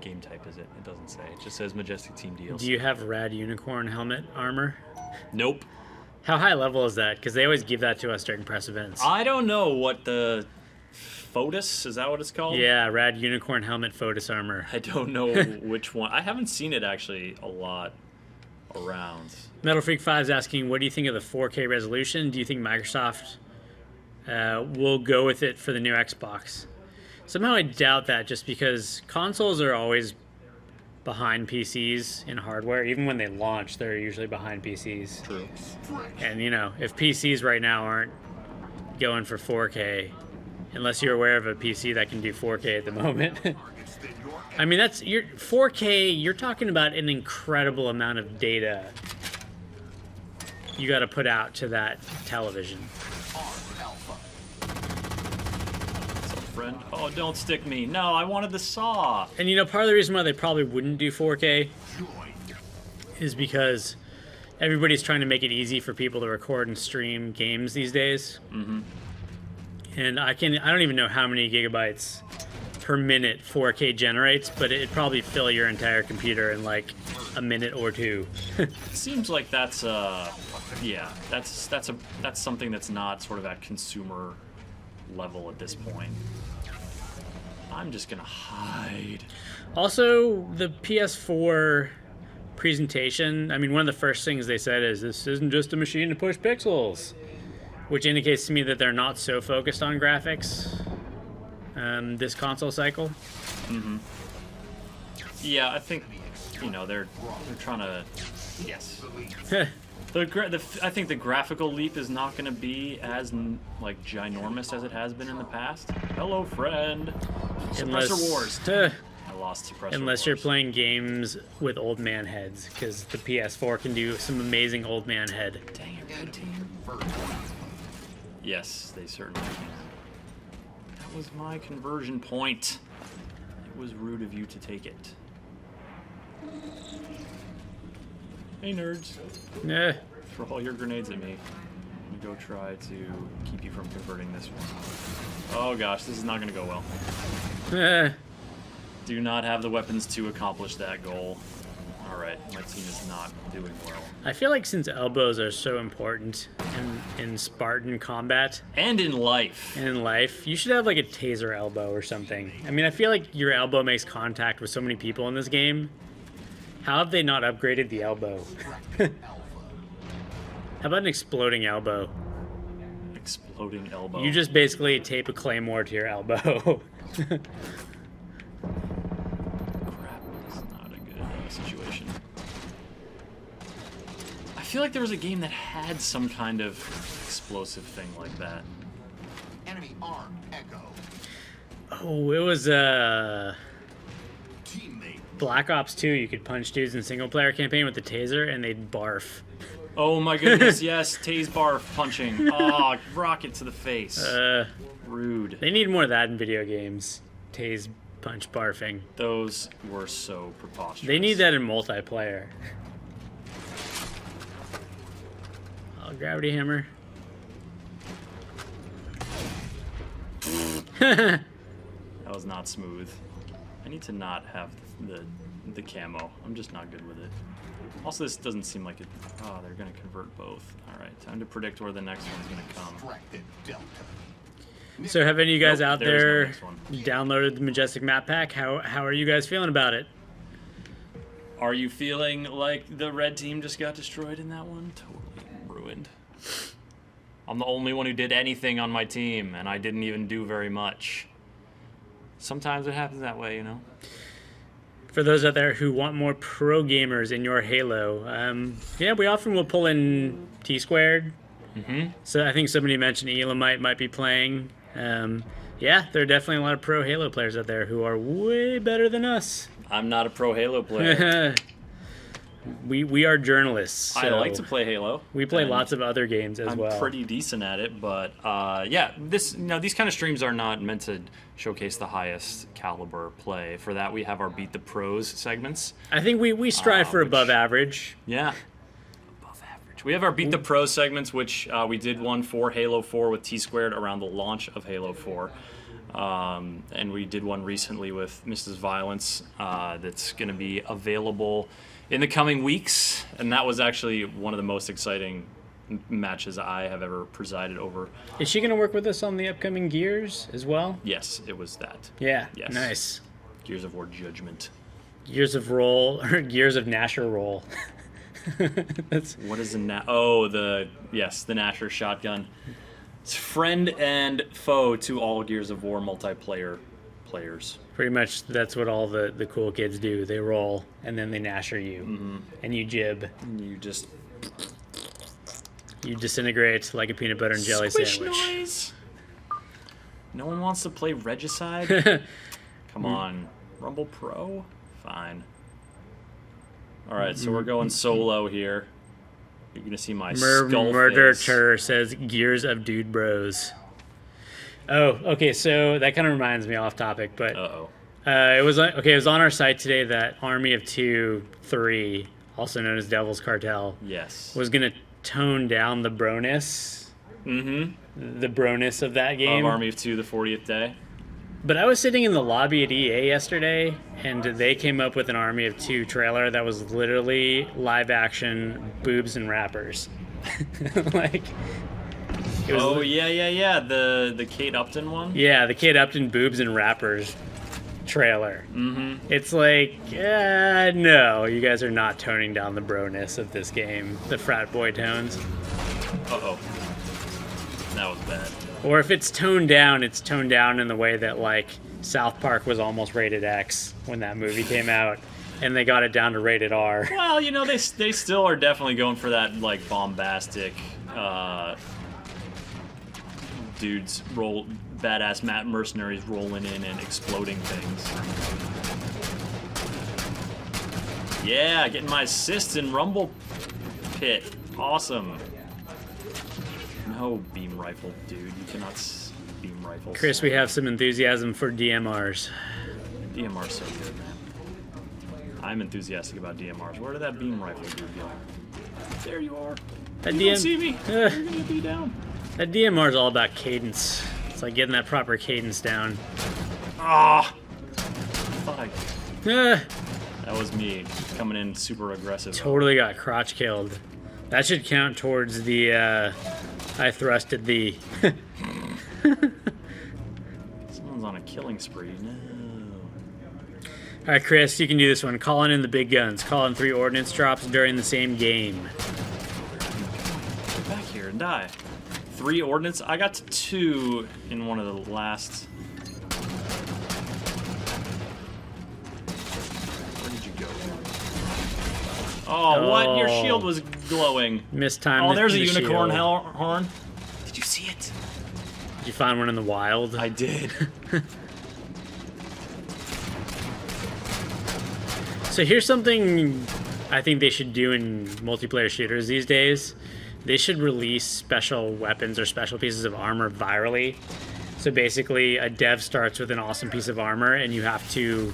game type is it? It doesn't say. It just says Majestic Team DLC. Do you have Rad Unicorn helmet armor? Nope. How high level is that? Because they always give that to us during press events. I don't know what the Fotis, is that what it's called? Yeah, Rad Unicorn helmet Fotis armor. I don't know which one. I haven't seen it actually a lot around. Metal Freak 5 is asking, what do you think of the 4K resolution? Do you think Microsoft will go with it for the new Xbox? Somehow I doubt that, just because consoles are always behind PCs in hardware. Even when they launch, they're usually behind PCs. True. And, you know, if PCs right now aren't going for 4K, unless you're aware of a PC that can do 4K at the moment. I mean, that's 4K, you're talking about an incredible amount of data you got to put out to that television. Friend. Oh, don't stick me. No, I wanted the saw. And you know, part of the reason why they probably wouldn't do 4K is because everybody's trying to make it easy for people to record and stream games these days. And I don't even know how many gigabytes per minute 4K generates, but it'd probably fill your entire computer in like a minute or two. It seems like that's yeah, that's something that's not sort of at consumer level at this point. I'm just gonna hide. Also, the PS4 presentation, I mean, one of the first things they said is this isn't just a machine to push pixels, which indicates to me that they're not so focused on graphics this console cycle. Mm-hmm. Yeah, I think, you know, they're trying to, yes. I think the graphical leap is not going to be as like ginormous as it has been in the past. Hello, friend. Suppressor Wars. I lost Suppressor Unless Wars. you're playing games with old man heads, because the PS4 can do some amazing old man head. Dang it, red team. Yes, they certainly can. That was my conversion point. It was rude of you to take it. Hey, nerds. Yeah. Throw all your grenades at me. Let me go try to keep you from converting this one. Oh gosh, this is not going to go well. Do not have the weapons to accomplish that goal. Alright, my team is not doing well. I feel like since elbows are so important in Spartan combat and in life, you should have like a taser elbow or something. I mean, I feel like your elbow makes contact with so many people in this game. How have they not upgraded the elbow? How about an exploding elbow? Exploding elbow. You just basically tape a claymore to your elbow. Crap, this is not a good situation. I feel like there was a game that had some kind of explosive thing like that. Enemy arm echo. Oh, it was Teammate. Black Ops 2. You could punch dudes in single player campaign with the taser and they'd barf. Oh my goodness, yes, tase barf punching. Oh, rocket to the face. Rude. They need more of that in video games. Tase, punch, barfing. Those were so preposterous. They need that in multiplayer. Oh, gravity hammer. That was not smooth. I need to not have the camo. I'm just not good with it. Also, this doesn't seem like it. Oh, they're going to convert both. All right, time to predict where the next one's going to come. Distracted Delta. So have any of you guys out there is there no next one. downloaded the Majestic Map Pack? How are you guys feeling about it? Are you feeling like the red team just got destroyed in that one? Totally ruined. I'm the only one who did anything on my team, and I didn't even do very much. Sometimes it happens that way, you know? For those out there who want more pro gamers in your Halo, yeah, we often will pull in T-Squared. Mm-hmm. So I think somebody mentioned Elamite might be playing. Yeah, there are definitely a lot of pro Halo players out there who are way better than us. I'm not a pro Halo player. We are journalists. So I like to play Halo. we play lots of other games as well. I'm pretty decent at it, but yeah, these kind of streams are not meant to showcase the highest caliber play. For that, we have our Beat the Pros segments. I think we strive for above average. Yeah. Above average. We have our Beat the Pros segments, which we did one for Halo 4 with T-Squared around the launch of Halo 4. And we did one recently with Mrs. Violence that's going to be available in the coming weeks. And that was actually one of the most exciting matches I have ever presided over. Is she going to work with us on the upcoming Gears as well? Yes, it was that. Yeah, Yes. Nice. Gears of War Judgment. Gears of Roll, or Gears of Nasher Roll. That's What is the the Nasher shotgun. It's friend and foe to all Gears of War multiplayer players. pretty much that's what all the cool kids do. They roll and then they Nasher you, and you jib. And you just You disintegrate like a peanut butter and jelly squish sandwich. noise. No one wants to play Regicide. Come on, Rumble Pro. Fine. All right, so we're going solo here. You're gonna see my skull Murder face. Tur says Gears of Dude Bros. Oh, okay. So that kind of reminds me off topic, but it was on our site today that Army of 3, also known as Devil's Cartel, Yes. was gonna tone down the broness. The broness of that game. Of Army of 2, the 40th day. But I was sitting in the lobby at EA yesterday, and they came up with an Army of 2 trailer that was literally live action boobs and rappers. Like, it was Yeah. The Kate Upton one. Yeah, the Kate Upton boobs and rappers. trailer. It's like, no, you guys are not toning down the broness of this game, the frat boy tones. Uh-oh. That was bad. Or if it's toned down in the way that, like, South Park was almost rated X when that movie came out, and they got it down to rated R. Well, you know, they still are definitely going for that, like, bombastic, dudes badass mercenaries rolling in and exploding things. Yeah, getting my assists in Rumble Pit. Awesome. No beam rifle, dude. You cannot beam rifles. Chris, we have some enthusiasm for DMRs. DMR's so good, man. I'm enthusiastic about DMRs. Where did that beam rifle dude go? There you are. You don't see me. You're gonna get me down. That DMR is all about cadence. It's like getting that proper cadence down. Ah! That was me coming in super aggressive. Totally got crotch killed. That should count towards the, I thrusted the... Someone's on a killing spree. No. Alright, Chris, you can do this one. Calling in the big guns. Calling 3 ordnance drops during the same game. Get back here and die. 3 ordnance? I got to 2 in one of the last... Where did you go? Oh, what? Your shield was glowing. Mistime. Oh, there's a unicorn horn. Did you see it? Did you find one in the wild? I did. So here's something I think they should do in multiplayer shooters these days. They should release special weapons or special pieces of armor virally. So basically, a dev starts with an awesome piece of armor, and you have to...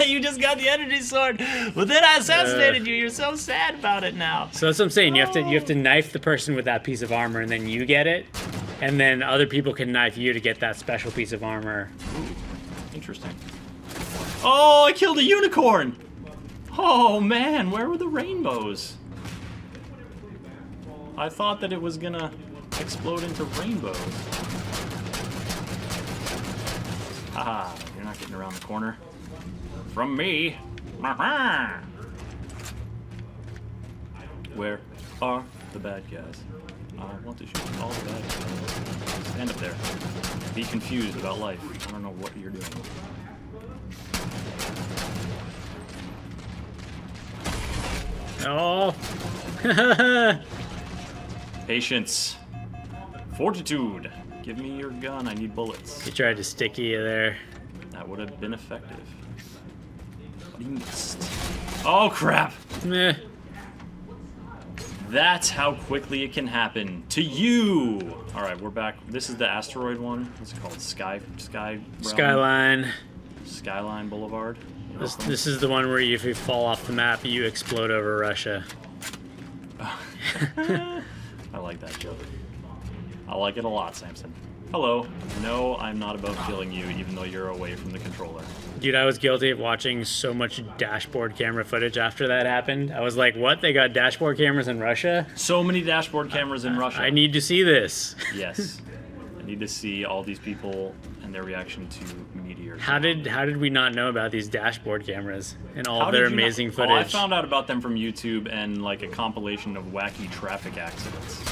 You just got the energy sword. Well, then I assassinated you. You're so sad about it now. So that's what I'm saying. You have to knife the person with that piece of armor, and then you get it. And then other people can knife you to get that special piece of armor. Ooh, interesting. Oh, I killed a unicorn! Oh, man, where were the rainbows? I thought that it was gonna explode into rainbows. Haha, you're not getting around the corner. From me. Where are the bad guys? I want to shoot all the bad guys. Stand up there. Be confused about life. I don't know what you're doing. Oh! Patience. Fortitude. Give me your gun. I need bullets. He tried to stick you there. That would have been effective. But he missed. Oh, crap. Meh. That's how quickly it can happen to you. All right, we're back. This is the asteroid one. What's it called? Skyline. Skyline Boulevard. This is the one where if you fall off the map, you explode over Russia. I like that joke. I like it a lot, Samson. Hello. No, I'm not about killing you, even though you're away from the controller. Dude, I was guilty of watching so much dashboard camera footage after that happened. I was like, what? They got dashboard cameras in Russia? So many dashboard cameras in Russia. I need to see this. Yes. I need to see all these people and their reaction to meteors. How did we not know about these dashboard cameras and all of their amazing footage? Oh, I found out about them from YouTube and like a compilation of wacky traffic accidents.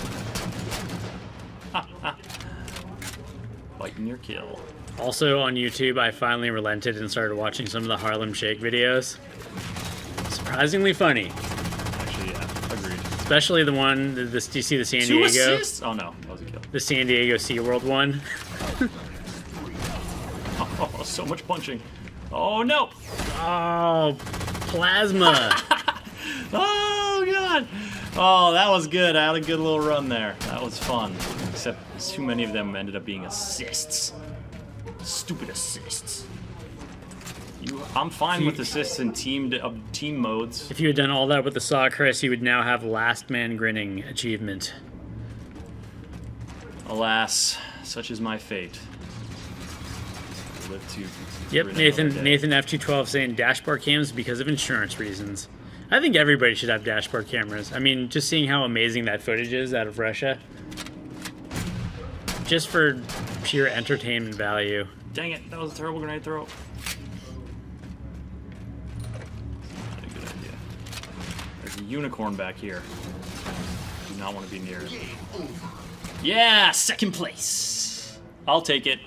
Fighting your kill. Also on YouTube, I finally relented and started watching some of the Harlem Shake videos. Surprisingly funny. Actually, yeah, agreed. Especially the one, do you see the San Diego? 2 assists? Oh no, that was a kill. The San Diego SeaWorld one. Oh, so much punching. Oh no! Oh, plasma. Oh god! Oh, that was good. I had a good little run there. That was fun. Except too many of them ended up being assists. Stupid assists. I'm fine with assists in team modes. If you had done all that with the saw, Chris, you would now have Last Man Grinning achievement. Alas, such is my fate. I live to Yep, Nathan F212 saying dashboard cams because of insurance reasons. I think everybody should have dashboard cameras. I mean, just seeing how amazing that footage is out of Russia. Just for pure entertainment value. Dang it, that was a terrible grenade throw. There's a unicorn back here. Do not want to be near it. Game over. Yeah, second place. I'll take it.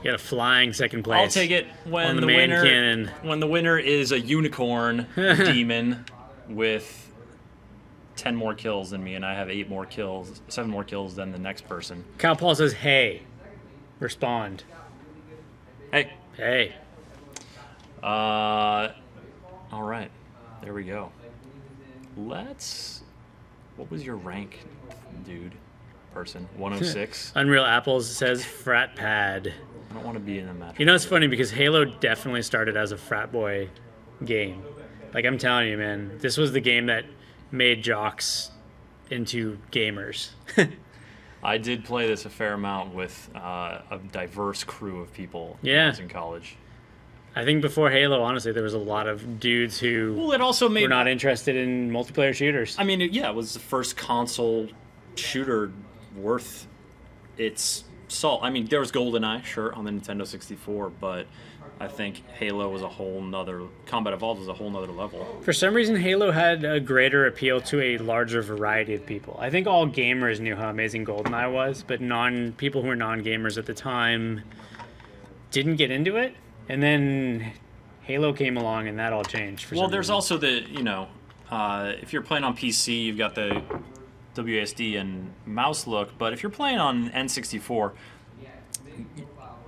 You got a flying second place. I'll take it when on the man winner cannon. when the winner is a unicorn demon with 10 more kills than me, and I have 7 more kills than the next person. Kyle Paul says, "Hey, respond." Hey. Hey. All right, there we go. What was your rank, dude? Person 106. Unreal Apples says frat pad. I don't want to be in a match. You know, it's funny because Halo definitely started as a frat boy game. Like, I'm telling you, man, this was the game that made jocks into gamers. I did play this a fair amount with a diverse crew of people when I was in college. I think before Halo, honestly, there was a lot of dudes who it also were not interested in multiplayer shooters. I mean, yeah, it was the first console shooter worth its salt. I mean, there was GoldenEye, sure, on the Nintendo 64, but I think Halo was a whole nother... Combat Evolved was a whole nother level. For some reason, Halo had a greater appeal to a larger variety of people. I think all gamers knew how amazing GoldenEye was, but people who were non-gamers at the time didn't get into it. And then Halo came along, and that all changed. Well, there's also the, if you're playing on PC, you've got the WASD and mouse look, but if you're playing on N64,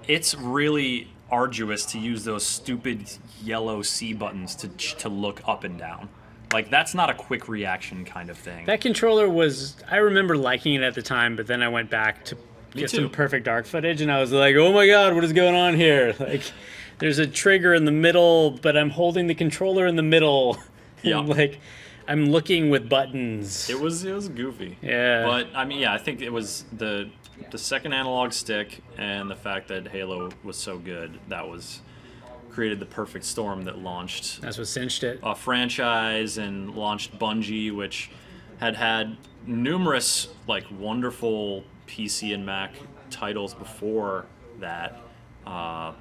it's really arduous to use those stupid yellow C buttons to look up and down. Like, that's not a quick reaction kind of thing. That controller I remember liking it at the time, but then I went back to get some Perfect Dark footage, and I was like, oh my god, what is going on here? Like, there's a trigger in the middle, but I'm holding the controller in the middle. Yeah. Like, I'm looking with buttons. It was goofy. Yeah. But, I mean, yeah, I think it was the second analog stick and the fact that Halo was so good, created the perfect storm that launched... That's what cinched it. A franchise and launched Bungie, which had numerous, wonderful PC and Mac titles before that.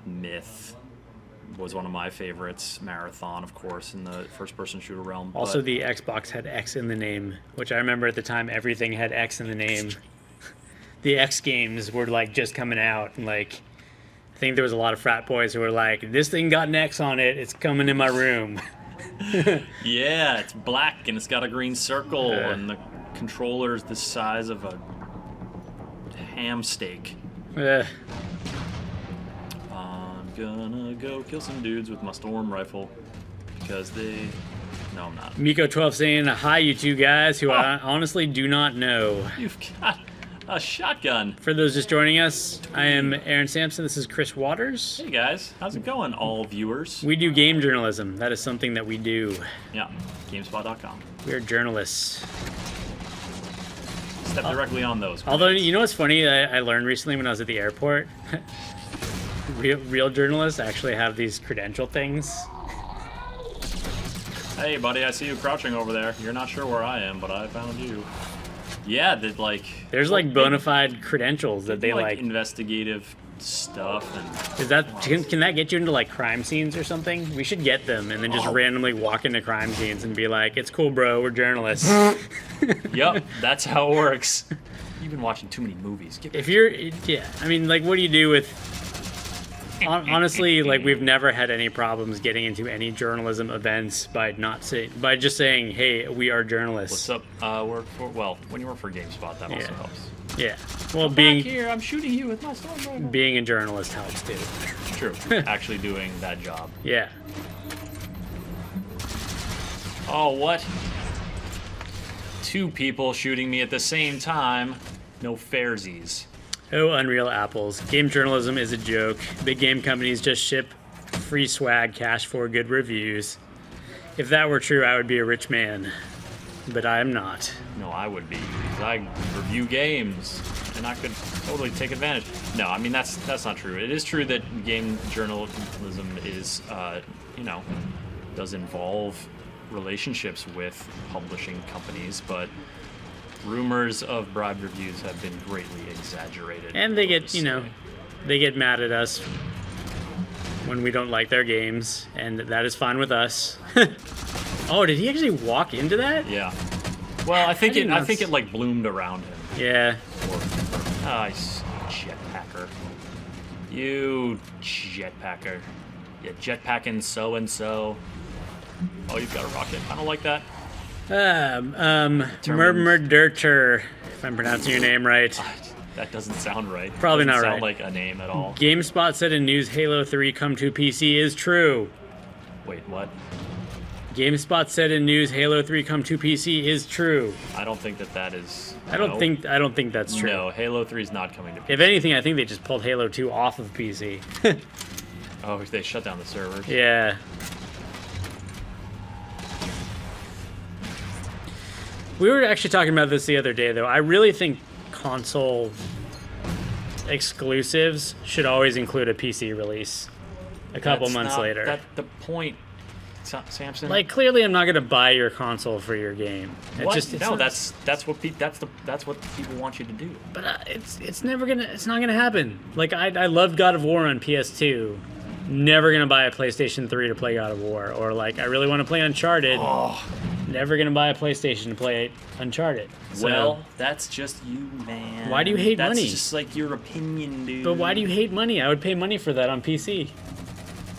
Myth was one of my favorites. Marathon, of course, in the first-person shooter realm. Also, the Xbox had X in the name, which I remember at the time everything had X in the name. The X games were just coming out, and I think there was a lot of frat boys who were like, "This thing got an X on it. It's coming in my room." Yeah, it's black and it's got a green circle, and the controller's the size of a ham steak. I'm gonna go kill some dudes with my storm rifle because no, I'm not. Miko12 saying, "Hi, you two guys who I honestly do not know." You've got a shotgun. For those just joining us, I am Aaron Sampson. This is Chris Waters. Hey guys, how's it going, all viewers? We do game journalism. That is something that we do. Yeah, GameSpot.com. We are journalists. Step directly on those. Although, you know what's funny? I learned recently when I was at the airport. Real journalists actually have these credential things. Hey, buddy, I see you crouching over there. You're not sure where I am, but I found you. Yeah, there's bona fide credentials that they investigative stuff. And is that can that get you into crime scenes or something? We should get them and then just randomly walk into crime scenes and be like, "It's cool, bro. We're journalists." Yep, that's how it works. You've been watching too many movies. I mean, what do you do with? Honestly, we've never had any problems getting into any journalism events by just saying, "Hey, we are journalists." What's up? When you work for GameSpot, that also helps. Yeah. Well, back here, I'm shooting you with my storm rifle. Being a journalist helps too. True. Actually doing that job. Yeah. Oh, what? 2 people shooting me at the same time. No fairsies. Oh, Unreal Apples. Game journalism is a joke. Big game companies just ship free swag, cash for good reviews. If that were true, I would be a rich man. But I am not. No, I would be, because I review games, and I could totally take advantage. No, I mean, that's not true. It is true that game journalism is, does involve relationships with publishing companies, but rumors of bribe reviews have been greatly exaggerated. And they get, they get mad at us when we don't like their games, and that is fine with us. Oh, did he actually walk into that? Yeah. Well, I think did not it like bloomed around him. Yeah. Nice jetpacker. You jetpacker. Yeah, jetpacking so and so. Oh, you've got a rocket. I don't like that. Murmurderter, if I'm pronouncing your name right. That doesn't sound right. Probably doesn't not sound right. like a name at all. GameSpot said in news Halo 3 come to PC is true. Wait, what? GameSpot said in news Halo 3 come to PC is true. I don't think that is. I don't think that's true. No, Halo 3 is not coming to PC. If anything, I think they just pulled Halo 2 off of PC. Oh, they shut down the servers. Yeah. We were actually talking about this the other day, though. I really think console exclusives should always include a PC release a couple months later. That's the point, Samson. Like, clearly, I'm not going to buy your console for your game. What? That's what people want you to do. But it's not gonna happen. Like, I loved God of War on PS2. Never gonna buy a PlayStation 3 to play God of War. Or like, I really want to play Uncharted. Oh. Never gonna buy a PlayStation to play Uncharted. So, Well, that's just you, man. Why do you hate money? That's just like your opinion, dude. but why do you hate money? I would pay money for that on PC.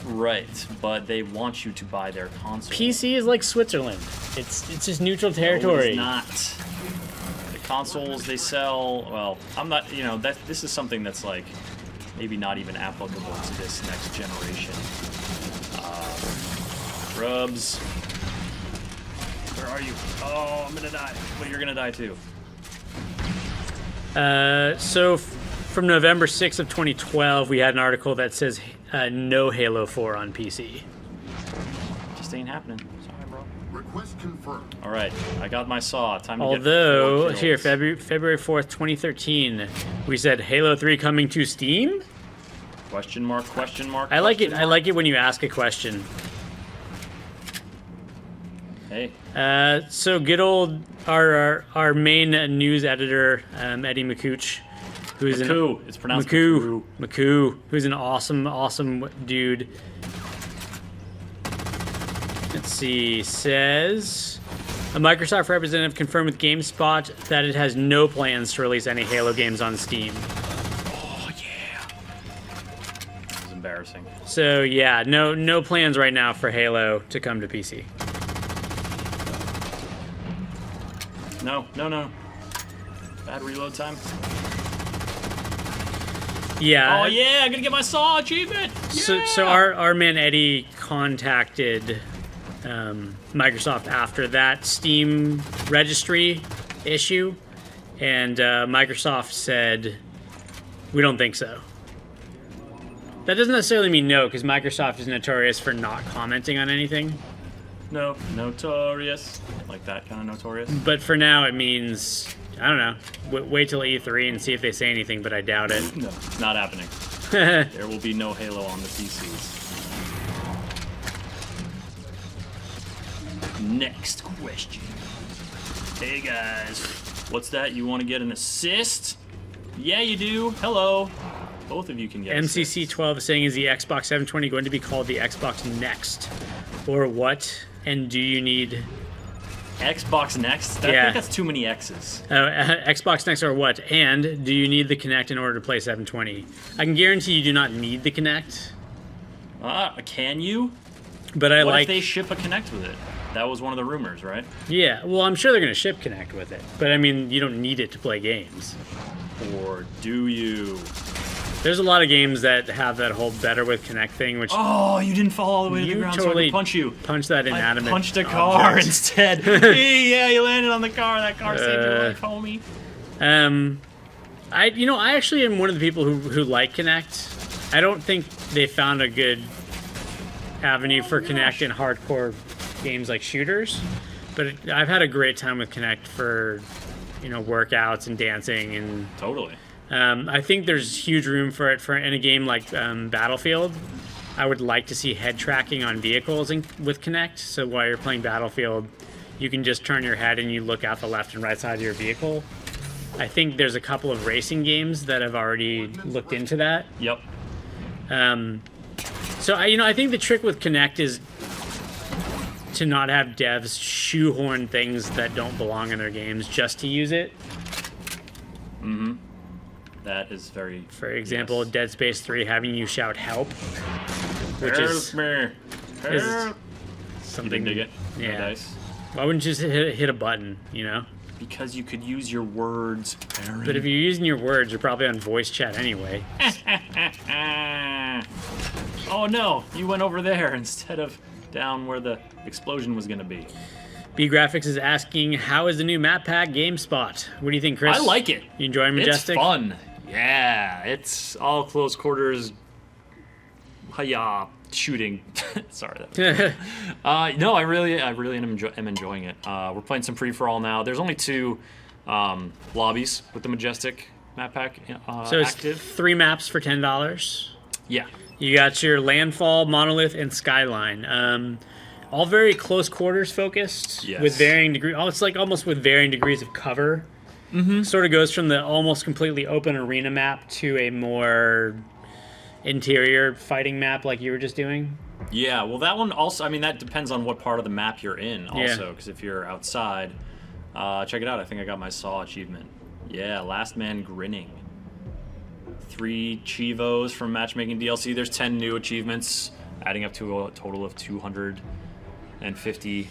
Right, but they want you to buy their console. PC is like Switzerland. It's just neutral territory. No, it's not. The consoles they sell. Well, I'm not. You know, this is something that's like maybe not even applicable to this next generation. Rubs. Where are you? Oh, I'm gonna die. Well, you're gonna die too. So from November 6th of 2012, we had an article that says no Halo 4 on PC. Just ain't happening. Sorry, bro. Request confirmed. All right, I got my saw. Time to Although, get 4 here, kills. February 4th, 2013, we said Halo 3 coming to Steam? Question mark, question mark. I like it. question I mark. like it when you ask a question. Hey, So good old our main news editor, Eddie McCooch, who's Makoo. It's pronounced McCoo, who's an awesome dude. Let's see, says a Microsoft representative confirmed with GameSpot that it has no plans to release any Halo games on Steam. Oh yeah. This is embarrassing. So yeah, no plans right now for Halo to come to PC. No. Bad reload time. Yeah. Oh yeah, I'm gonna get my saw achievement. Yeah! So our man Eddie contacted Microsoft after that Steam registry issue, and Microsoft said, we don't think so. That doesn't necessarily mean no, because Microsoft is notorious for not commenting on anything. No, notorious. Like that kind of notorious. But for now, it means, I don't know, wait till E3 and see if they say anything, but I doubt it. No, it's not happening. There will be no Halo on the PCs. Next question. Hey guys, what's that? You want to get an assist? Yeah, you do. Hello. Both of you can get assists. MCC12 is saying, is the Xbox 720 going to be called the Xbox Next? Or what? And do you need... Xbox Next? I Yeah. think that's too many X's. Xbox Next or what? And do you need the Kinect in order to play 720? I can guarantee you do not need the Kinect. Can you? But I What like... if they ship a Kinect with it? That was one of the rumors, right? Yeah, well, I'm sure they're going to ship Kinect with it. But I mean, you don't need it to play games. Or do you? There's a lot of games that have that whole better with Kinect thing, which Oh, you didn't fall all the way to the you ground totally so I could punch you. punch that inanimate I punched a car object. instead. Hey, yeah, you landed on the car. That car saved your life, homie. I actually am one of the people who like Kinect. I don't think they found a good avenue for Kinect in hardcore games like shooters, but I've had a great time with Kinect for, workouts and dancing and. Totally. I think there's huge room for it in a game like Battlefield. I would like to see head tracking on vehicles with Kinect, so while you're playing Battlefield, you can just turn your head and you look out the left and right side of your vehicle. I think there's a couple of racing games that have already looked into that. Yep. So I think the trick with Kinect is to not have devs shoehorn things that don't belong in their games just to use it. Mm-hmm. That is very... For example, yes. Dead Space 3 having you shout help, which is something... You didn't dig it? Yeah. No dice? Why wouldn't you just hit a button, you know? Because you could use your words, Aaron. But if you're using your words, you're probably on voice chat anyway. Oh no, you went over there instead of down where the explosion was going to be. B Graphics is asking, how is the new map pack GameSpot? What do you think, Chris? I like it. You enjoying Majestic? It's fun. Yeah, it's all close quarters. Hiya, shooting. Sorry. No, I really am enjoying it. We're playing some free for all now. There's only 2 lobbies with the Majestic Map Pack so it's active. 3 maps for $10. Yeah. You got your Landfall, Monolith, and Skyline. All very close quarters focused, Yes. with varying degrees. Oh, it's like almost with varying degrees of cover. Mm-hmm. Sort of goes from the almost completely open arena map to a more interior fighting map, like you were just doing. Yeah. Well, that one also. I mean, that depends on what part of the map you're in, also. Yeah. Because if you're outside, check it out. I think I got my Saw achievement. Yeah, Last Man Grinning. 3 Chivos from Matchmaking DLC. There's 10 new achievements, adding up to a total of 250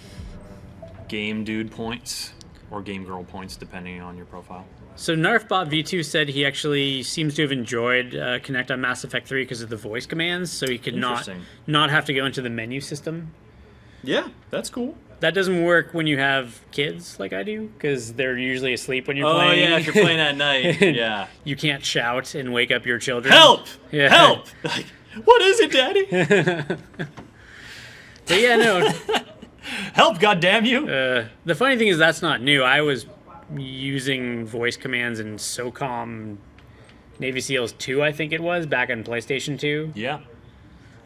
Game Dude points, or Game Girl points, depending on your profile. So Narfbot V2 said he actually seems to have enjoyed Connect on Mass Effect 3 because of the voice commands, so he could not have to go into the menu system. Yeah, that's cool. That doesn't work when you have kids like I do, because they're usually asleep when you're playing. Oh yeah, if you're playing at night, yeah. You can't shout and wake up your children. Help! Yeah. Help! Like, what is it, Daddy? But yeah, no. Help, goddamn you! The funny thing is that's not new. I was using voice commands in SOCOM Navy SEALs 2, I think it was, back on PlayStation 2. Yeah.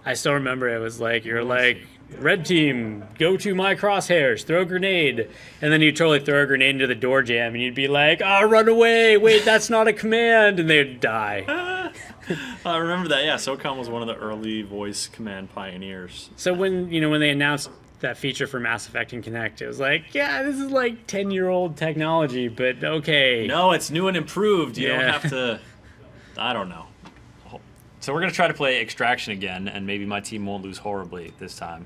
I still remember it was like, you're like, red team, go to my crosshairs, throw a grenade. And then you totally throw a grenade into the door jam and you'd be like, run away, wait, that's not a command. And they'd die. I remember that, yeah. SOCOM was one of the early voice command pioneers. So when they announced that feature for Mass Effect and Kinect, it was like, yeah, this is like 10-year-old technology, but okay. No, it's new and improved. You don't have to, I don't know. So we're going to try to play Extraction again, and maybe my team won't lose horribly this time.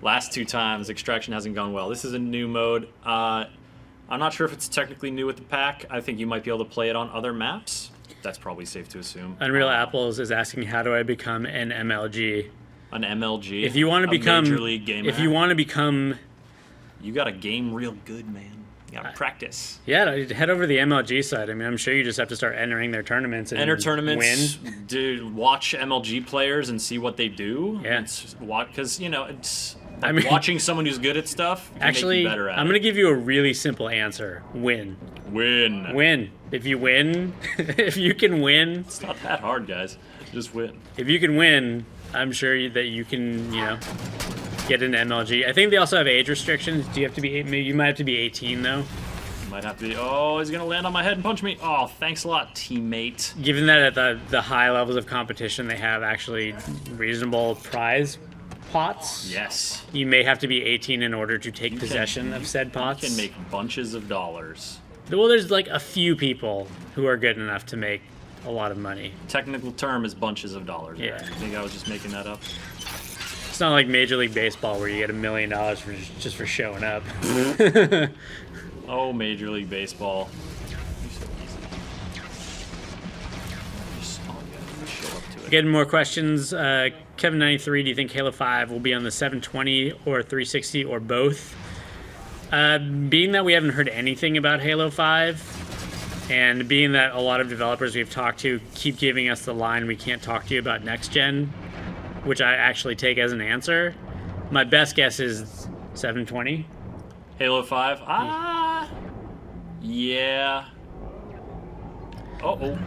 Last 2 times, Extraction hasn't gone well. This is a new mode. I'm not sure if it's technically new with the pack. I think you might be able to play it on other maps. That's probably safe to assume. Unreal Apples is asking, how do I become an MLG? An MLG? If you want to become... Major League Gamer? If you want to become... You got to game real good, man. You got to practice. Yeah, head over to the MLG side. I mean, I'm sure you just have to start entering their tournaments and enter tournaments, win. Dude, watch MLG players and see what they do. Yeah. Because, it's... Like watching someone who's good at stuff can actually, make you better at I'm going to give you a really simple answer. Win. Win. If you win, if you can win. It's not that hard, guys. Just win. If you can win, I'm sure that you can, get an MLG. I think they also have age restrictions. Do you have to be? You might have to be 18 though. Might have to be. Oh, he's gonna land on my head and punch me. Oh, thanks a lot, teammate. Given that at the high levels of competition, they have actually reasonable prize pots. Yes. You may have to be 18 in order to take possession of said pots. You can make bunches of dollars. Well, there's like a few people who are good enough to make a lot of money. Technical term is bunches of dollars. Yeah. I think I was just making that up. It's not like Major League Baseball where you get $1 million just for showing up. Oh, Major League Baseball. Getting more questions. Kevin93, do you think Halo 5 will be on the 720 or 360 or both? Being that we haven't heard anything about Halo 5, and being that a lot of developers we've talked to keep giving us the line, we can't talk to you about next gen, which I actually take as an answer, my best guess is 720. Halo 5? Yeah. Uh-oh.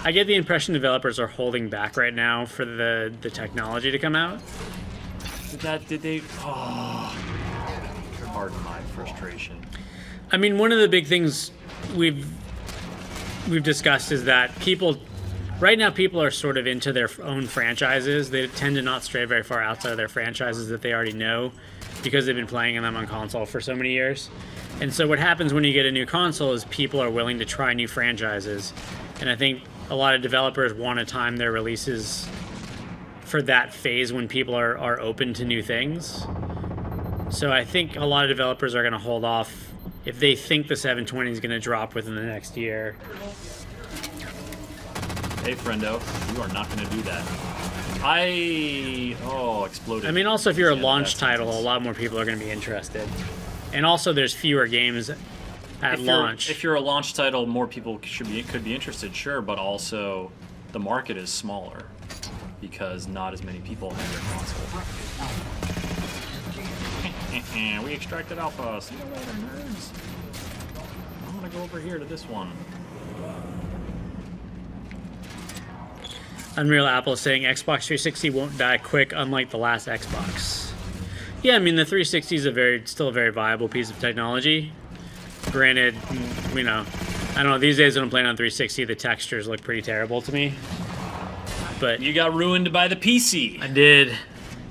I get the impression developers are holding back right now for the technology to come out. Did they? Oh. Pardon my frustration. I mean, one of the big things we've discussed is that right now people are sort of into their own franchises. They tend to not stray very far outside of their franchises that they already know. because they've been playing them on console for so many years. And so what happens when you get a new console is people are willing to try new franchises. And I think a lot of developers want to time their releases for that phase when people are open to new things. So I think a lot of developers are going to hold off if they think the 720 is going to drop within the next year. Hey, friendo, you are not going to do that. Exploded. I mean, also, if you're a launch title, a lot more people are going to be interested. And also, there's fewer games at launch. If you're a launch title, more people could be interested, sure, but also the market is smaller because not as many people have your console. We extracted alpha. See you later, nerds. I'm gonna go over here to this one. Unreal Apple is saying Xbox 360 won't die quick, unlike the last Xbox. Yeah, I mean, the 360 is still a very viable piece of technology. Granted, you know, I don't know, these days when I'm playing on 360, the textures look pretty terrible to me. But you got ruined by the PC. I did.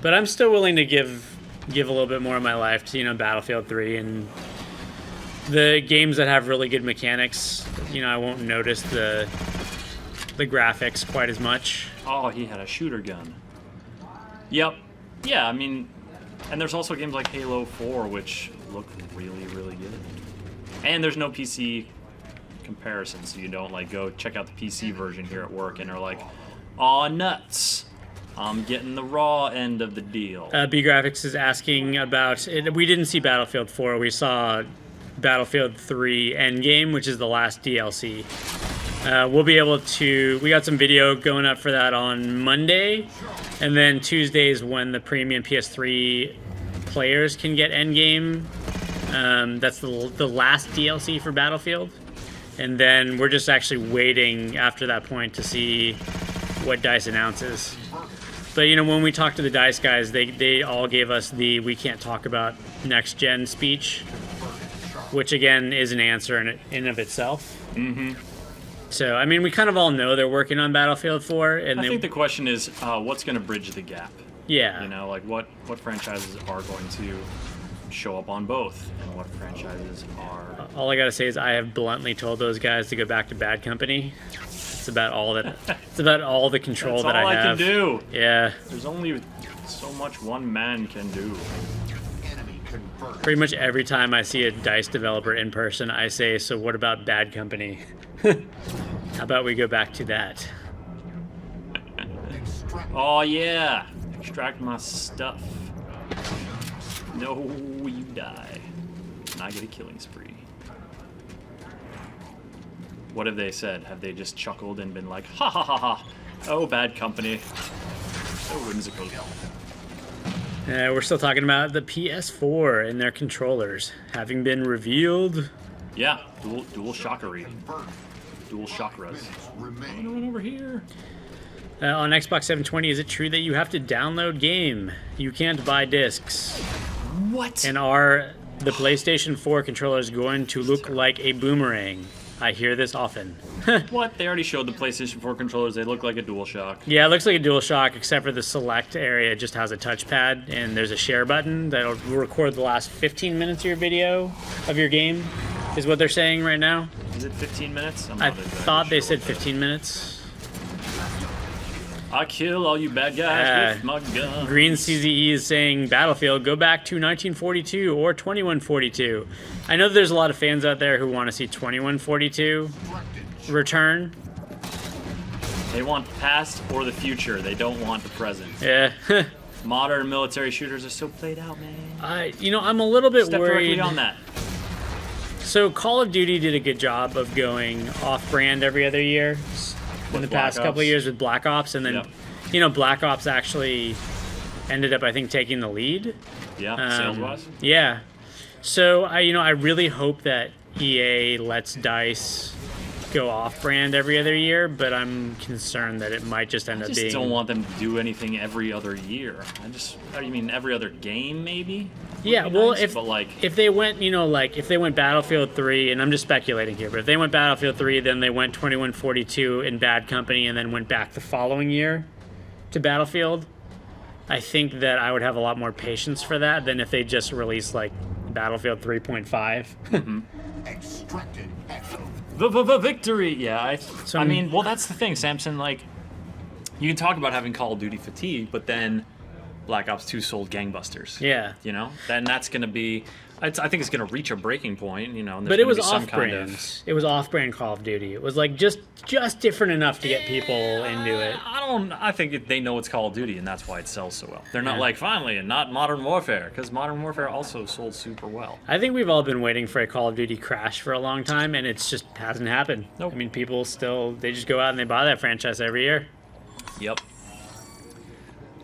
But I'm still willing to give a little bit more of my life to, you know, Battlefield 3 and the games that have really good mechanics. You know, I won't notice the graphics quite as much. Oh, he had a shooter gun. Yep. Yeah, I mean, and there's also games like Halo 4, which look really, really good. And there's no PC comparison, so you don't like go check out the PC version here at work and are like, aw, nuts. I'm getting the raw end of the deal. B Graphics is asking about it. We didn't see Battlefield 4. We saw Battlefield 3 Endgame, which is the last DLC. We'll be able to... We got some video going up for that on Monday. And then Tuesday is when the premium PS3 players can get Endgame. That's the last DLC for Battlefield. And then we're just actually waiting after that point to see what DICE announces. But, you know, when we talked to the DICE guys, they all gave us the we can't talk about next-gen speech, which, again, is an answer in of itself. Mm-hmm. So, I mean, we kind of all know they're working on Battlefield 4. And I think the question is, what's going to bridge the gap? Yeah. You know, like, what franchises are going to show up on both, and what franchises are... All I gotta say is I have bluntly told those guys to go back to Bad Company. It's about all that. It's about all the control that I have. That's all I can do. Yeah. There's only so much one man can do. Pretty much every time I see a DICE developer in person, I say, so what about Bad Company? How about we go back to that? Oh, yeah. Extract my stuff. No, you die. And I get a killing spree. What have they said? Have they just chuckled and been like, ha ha ha ha, oh, Bad Company. So whimsical. We're still talking about the PS4 and their controllers having been revealed. Yeah, dual shockery. Dual chakras. Anyone over here? On Xbox 720, is it true that you have to download game? You can't buy discs. What? And are the PlayStation 4 controllers going to look like a boomerang? I hear this often. What? They already showed the PlayStation 4 controllers. They look like a DualShock. Yeah, it looks like a DualShock, except for the select area just has a touchpad, and there's a share button that'll record the last 15 minutes of your video of your game, is what they're saying right now. Is it 15 minutes? I thought they said 15 minutes. I kill all you bad guys with my gun. Green CZE is saying, Battlefield, go back to 1942 or 2142. I know there's a lot of fans out there who want to see 2142 return. They want past or the future. They don't want the present. Yeah. Modern military shooters are so played out, man. I'm a little bit Step worried. directly on that. So Call of Duty did a good job of going off-brand every other year in the past couple of years with Black Ops, and then, Black Ops actually ended up, I think, taking the lead. Yeah, sales-wise. Yeah. So, I really hope that EA lets DICE go off-brand every other year, but I'm concerned that it might just end up being... I just don't want them to do anything every other year. You mean every other game, maybe? Yeah, well, nice, if they went, if they went Battlefield 3, and I'm just speculating here, but if they went Battlefield 3, then they went 2142 in Bad Company, and then went back the following year to Battlefield, I think that I would have a lot more patience for that than if they just released like Battlefield 3.5. Extracted Echo. The victory. Yeah, I mean, well, that's the thing, Samson. Like, you can talk about having Call of Duty fatigue, but then Black Ops 2 sold gangbusters. Yeah. You know, then that's going to be. I think it's going to reach a breaking point. You know, and but it was off-brand. It was off-brand Call of Duty. It was like just different enough to get people into it. I think they know it's Call of Duty, and that's why it sells so well. They're not like, finally, and not Modern Warfare, because Modern Warfare also sold super well. I think we've all been waiting for a Call of Duty crash for a long time, and it's just hasn't happened. Nope. I mean, people they just go out and they buy that franchise every year. Yep.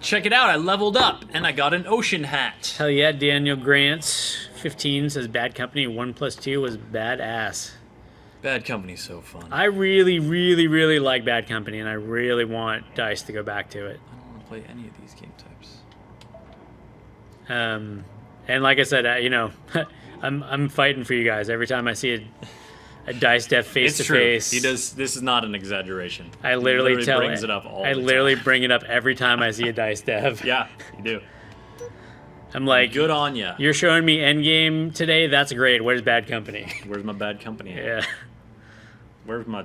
Check it out, I leveled up, and I got an ocean hat. Hell yeah, Daniel Grant, 15, says Bad Company 1+2 was badass. Bad Company's so fun. I really, really, really like Bad Company, and I really want DICE to go back to it. I don't want to play any of these game types. And like I said, you know, I'm fighting for you guys every time I see a DICE dev face to face. He does. This is not an exaggeration. I literally brings it up all the time. I literally bring it up every time I see a DICE dev. Yeah, you do. I'm like, good on ya. You're showing me Endgame today. That's great. Where's Bad Company? Where's my Bad Company? Yeah. Where's my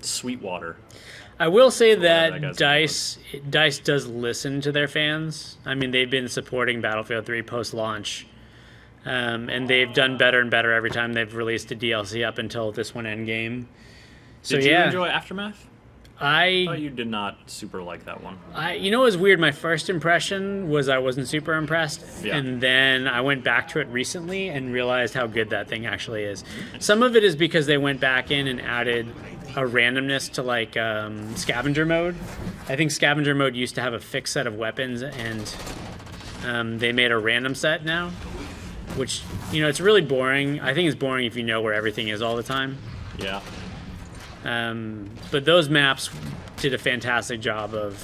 Sweetwater? I will say that DICE does listen to their fans. I mean, they've been supporting Battlefield 3 post-launch. And they've done better and better every time they've released a DLC up until this one, Endgame. So, did you enjoy Aftermath? I thought you did not super like that one. You know what was weird? My first impression was I wasn't super impressed. Yeah. And then I went back to it recently and realized how good that thing actually is. Some of it is because they went back in and added a randomness to like scavenger mode. I think scavenger mode used to have a fixed set of weapons, and they made a random set now. Which, you know, it's really boring. I think it's boring if you know where everything is all the time. Yeah. But those maps did a fantastic job of,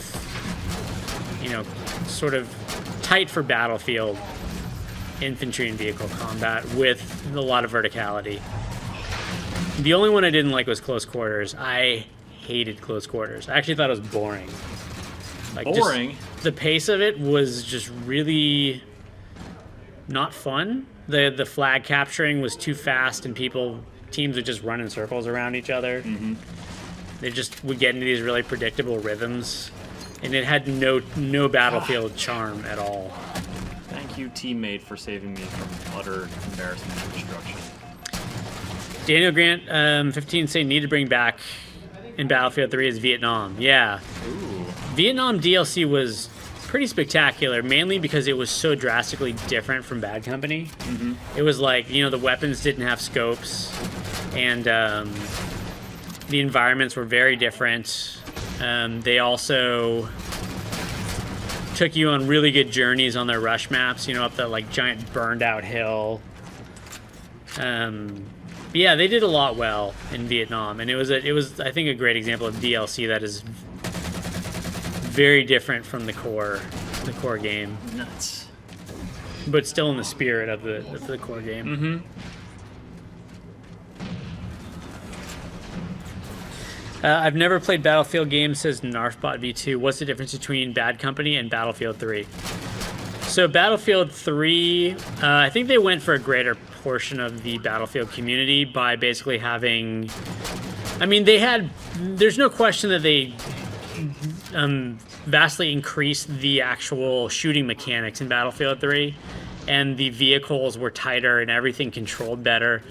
you know, sort of tight for Battlefield infantry and vehicle combat with a lot of verticality. The only one I didn't like was Close Quarters. I hated Close Quarters. I actually thought it was boring. Like, boring? The pace of it was just really not fun. The flag capturing was too fast, and teams would just run in circles around each other. Mm-hmm. They just would get into these really predictable rhythms, and it had no Battlefield charm at all. Thank you, teammate, for saving me from utter embarrassment and destruction. Daniel Grant, 15, say need to bring back in Battlefield 3 is Vietnam. Yeah. Ooh. Vietnam DLC was pretty spectacular, mainly because it was so drastically different from Bad Company. Mm-hmm. It was like, you know, the weapons didn't have scopes, and the environments were very different. They also took you on really good journeys on their rush maps, you know, up that like giant burned out hill. Yeah, they did a lot well in Vietnam, and it was I think a great example of DLC that is very different from the core game. Nuts. But still in the spirit of the core game. Mm-hmm. I've never played Battlefield games, says Narfbot V2. What's the difference between Bad Company and Battlefield 3? So Battlefield 3, I think they went for a greater portion of the Battlefield community by basically having... I mean, there's no question that they vastly increased the actual shooting mechanics in Battlefield 3, and the vehicles were tighter and everything controlled better,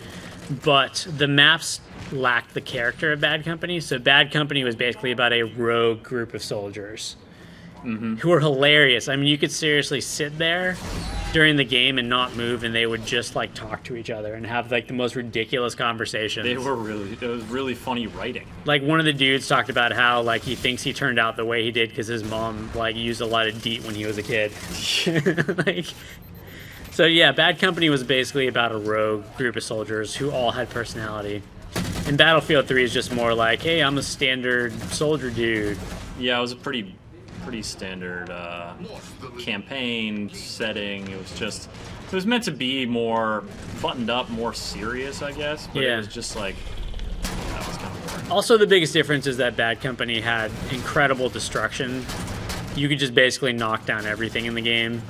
but the maps lacked the character of Bad Company. So Bad Company was basically about a rogue group of soldiers who were hilarious. I mean, you could seriously sit there during the game and not move, and they would just like talk to each other and have like the most ridiculous conversations. It was really funny writing. Like, one of the dudes talked about how like he thinks he turned out the way he did because his mom like used a lot of DEET when he was a kid. Like, so yeah, Bad Company was basically about a rogue group of soldiers who all had personality. And Battlefield 3 is just more like, hey, I'm a standard soldier dude. Yeah, it was a pretty standard campaign setting. It was meant to be more buttoned up, more serious, I guess. But yeah. It was just like, that was kind of boring. Also, the biggest difference is that Bad Company had incredible destruction you could just basically knock down everything in the game.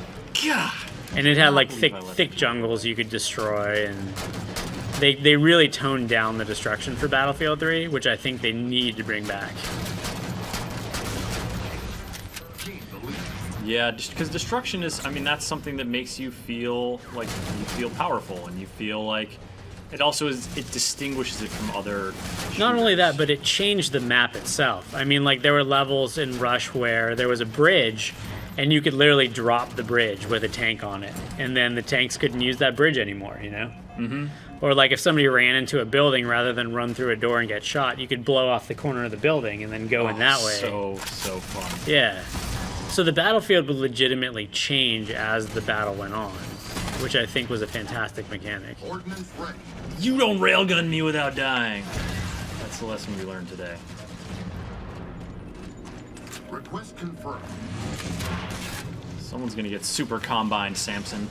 God. And it had like thick jungles you could destroy, and they really toned down the destruction for Battlefield 3, which I think they need to bring back. Yeah, because destruction is, I mean, that's something that makes you feel like you feel powerful, and you feel like it also it distinguishes it from other shooters. Not only that, but it changed the map itself. I mean, like, there were levels in Rush where there was a bridge, and you could literally drop the bridge with a tank on it, and then the tanks couldn't use that bridge anymore, you know? Mm-hmm. Or, like, if somebody ran into a building, rather than run through a door and get shot, you could blow off the corner of the building and then go in that way. So fun. Yeah. So the battlefield would legitimately change as the battle went on, which I think was a fantastic mechanic. Ordnance ready. You don't railgun me without dying. That's the lesson we learned today. Request confirmed. Someone's gonna get super combined, Samson.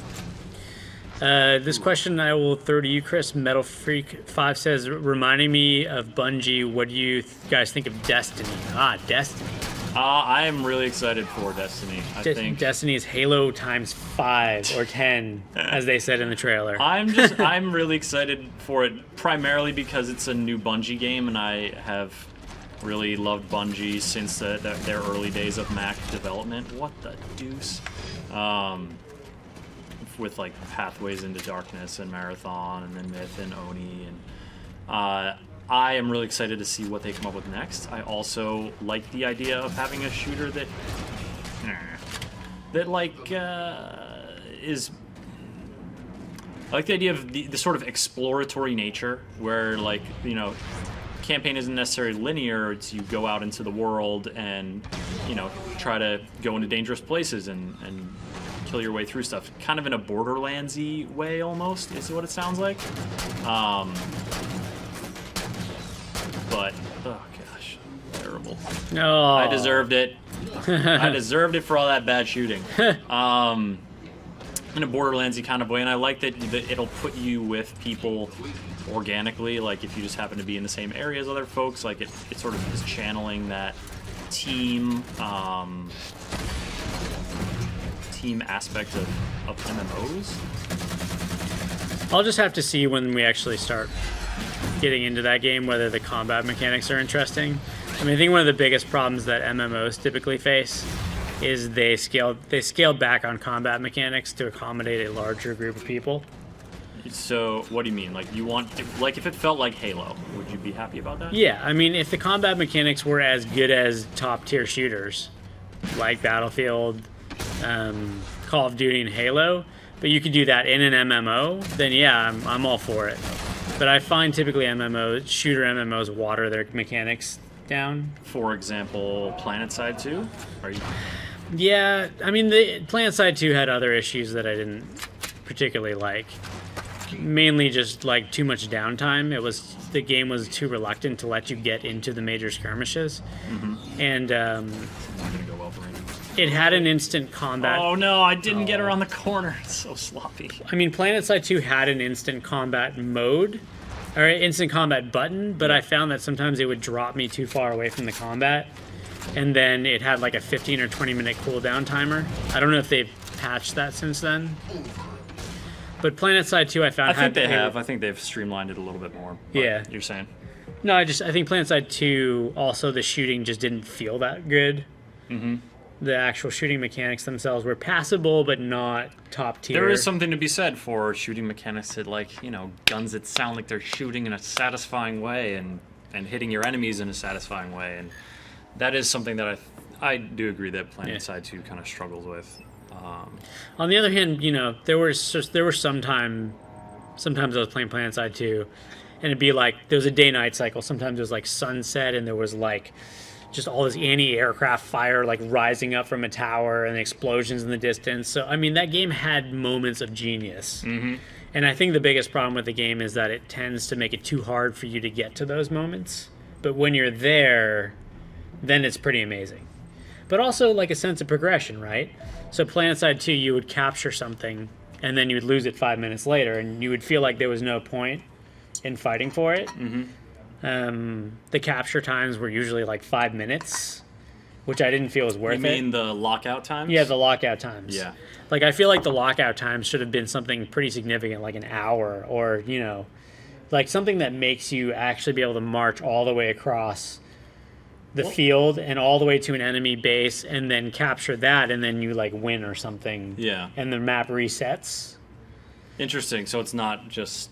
This question I will throw to you, Chris. Metal Freak 5 says, reminding me of Bungie, what do you guys think of Destiny? Ah, Destiny. I am really excited for Destiny. I think Destiny is Halo times 5 or 10, as they said in the trailer. I'm really excited for it primarily because it's a new Bungie game, and I have really loved Bungie since their early days of Mac development. What the deuce? With like Pathways into Darkness and Marathon and then Myth and Oni, and I am really excited to see what they come up with next. I also like the idea of having a shooter that is. I like the idea of the sort of exploratory nature, where, like, you know, campaign isn't necessarily linear. It's you go out into the world and, you know, try to go into dangerous places and kill your way through stuff, kind of in a Borderlands-y way almost, is what it sounds like. But, oh gosh, terrible. No. I deserved it. I deserved it for all that bad shooting. In a Borderlands-y kind of way, and I like that it'll put you with people organically, like if you just happen to be in the same area as other folks, like it sort of is channeling that team aspect of MMOs. I'll just have to see when we actually start getting into that game whether the combat mechanics are interesting. I mean, I think one of the biggest problems that MMOs typically face is they scaled back on combat mechanics to accommodate a larger group of people. So, what do you mean? Like, if it felt like Halo, would you be happy about that? Yeah, I mean, if the combat mechanics were as good as top-tier shooters, like Battlefield, Call of Duty, and Halo, but you could do that in an MMO, then yeah, I'm all for it. But I find typically shooter MMOs water their mechanics down. For example, PlanetSide 2? Yeah, I mean, the PlanetSide 2 had other issues that I didn't particularly like. Mainly just like too much downtime. The game was too reluctant to let you get into the major skirmishes, and it had an instant combat. Oh no, I didn't get around the corner. It's so sloppy. I mean, PlanetSide 2 had an instant combat mode, or instant combat button, but I found that sometimes it would drop me too far away from the combat, and then it had like a 15 or 20 minute cooldown timer. I don't know if they've patched that since then. But PlanetSide 2, I found. I think they've streamlined it a little bit more. Yeah, you're saying. No, I think PlanetSide 2 also the shooting just didn't feel that good. Mm-hmm. The actual shooting mechanics themselves were passable, but not top tier. There is something to be said for shooting mechanics that, like, you know, guns that sound like they're shooting in a satisfying way and hitting your enemies in a satisfying way, and that is something that I do agree that PlanetSide 2 kind of struggles with. On the other hand, you know, there were sometimes I was playing PlanetSide 2, and it'd be like there was a day-night cycle. Sometimes it was like sunset, and there was like just all this anti-aircraft fire like rising up from a tower and explosions in the distance. So I mean, that game had moments of genius. Mm-hmm. And I think the biggest problem with the game is that it tends to make it too hard for you to get to those moments. But when you're there, then it's pretty amazing. But also like a sense of progression, right? So PlanetSide 2, you would capture something, and then you would lose it 5 minutes later, and you would feel like there was no point in fighting for it. Mm-hmm. The capture times were usually like 5 minutes, which I didn't feel was worth You it. mean the lockout times? Yeah, the lockout times. Yeah. Like, I feel like the lockout times should have been something pretty significant, like an hour, or, like something that makes you actually be able to march all the way across the field and all the way to an enemy base and then capture that, and then you, like, win or something. Yeah. And the map resets. Interesting. So it's not just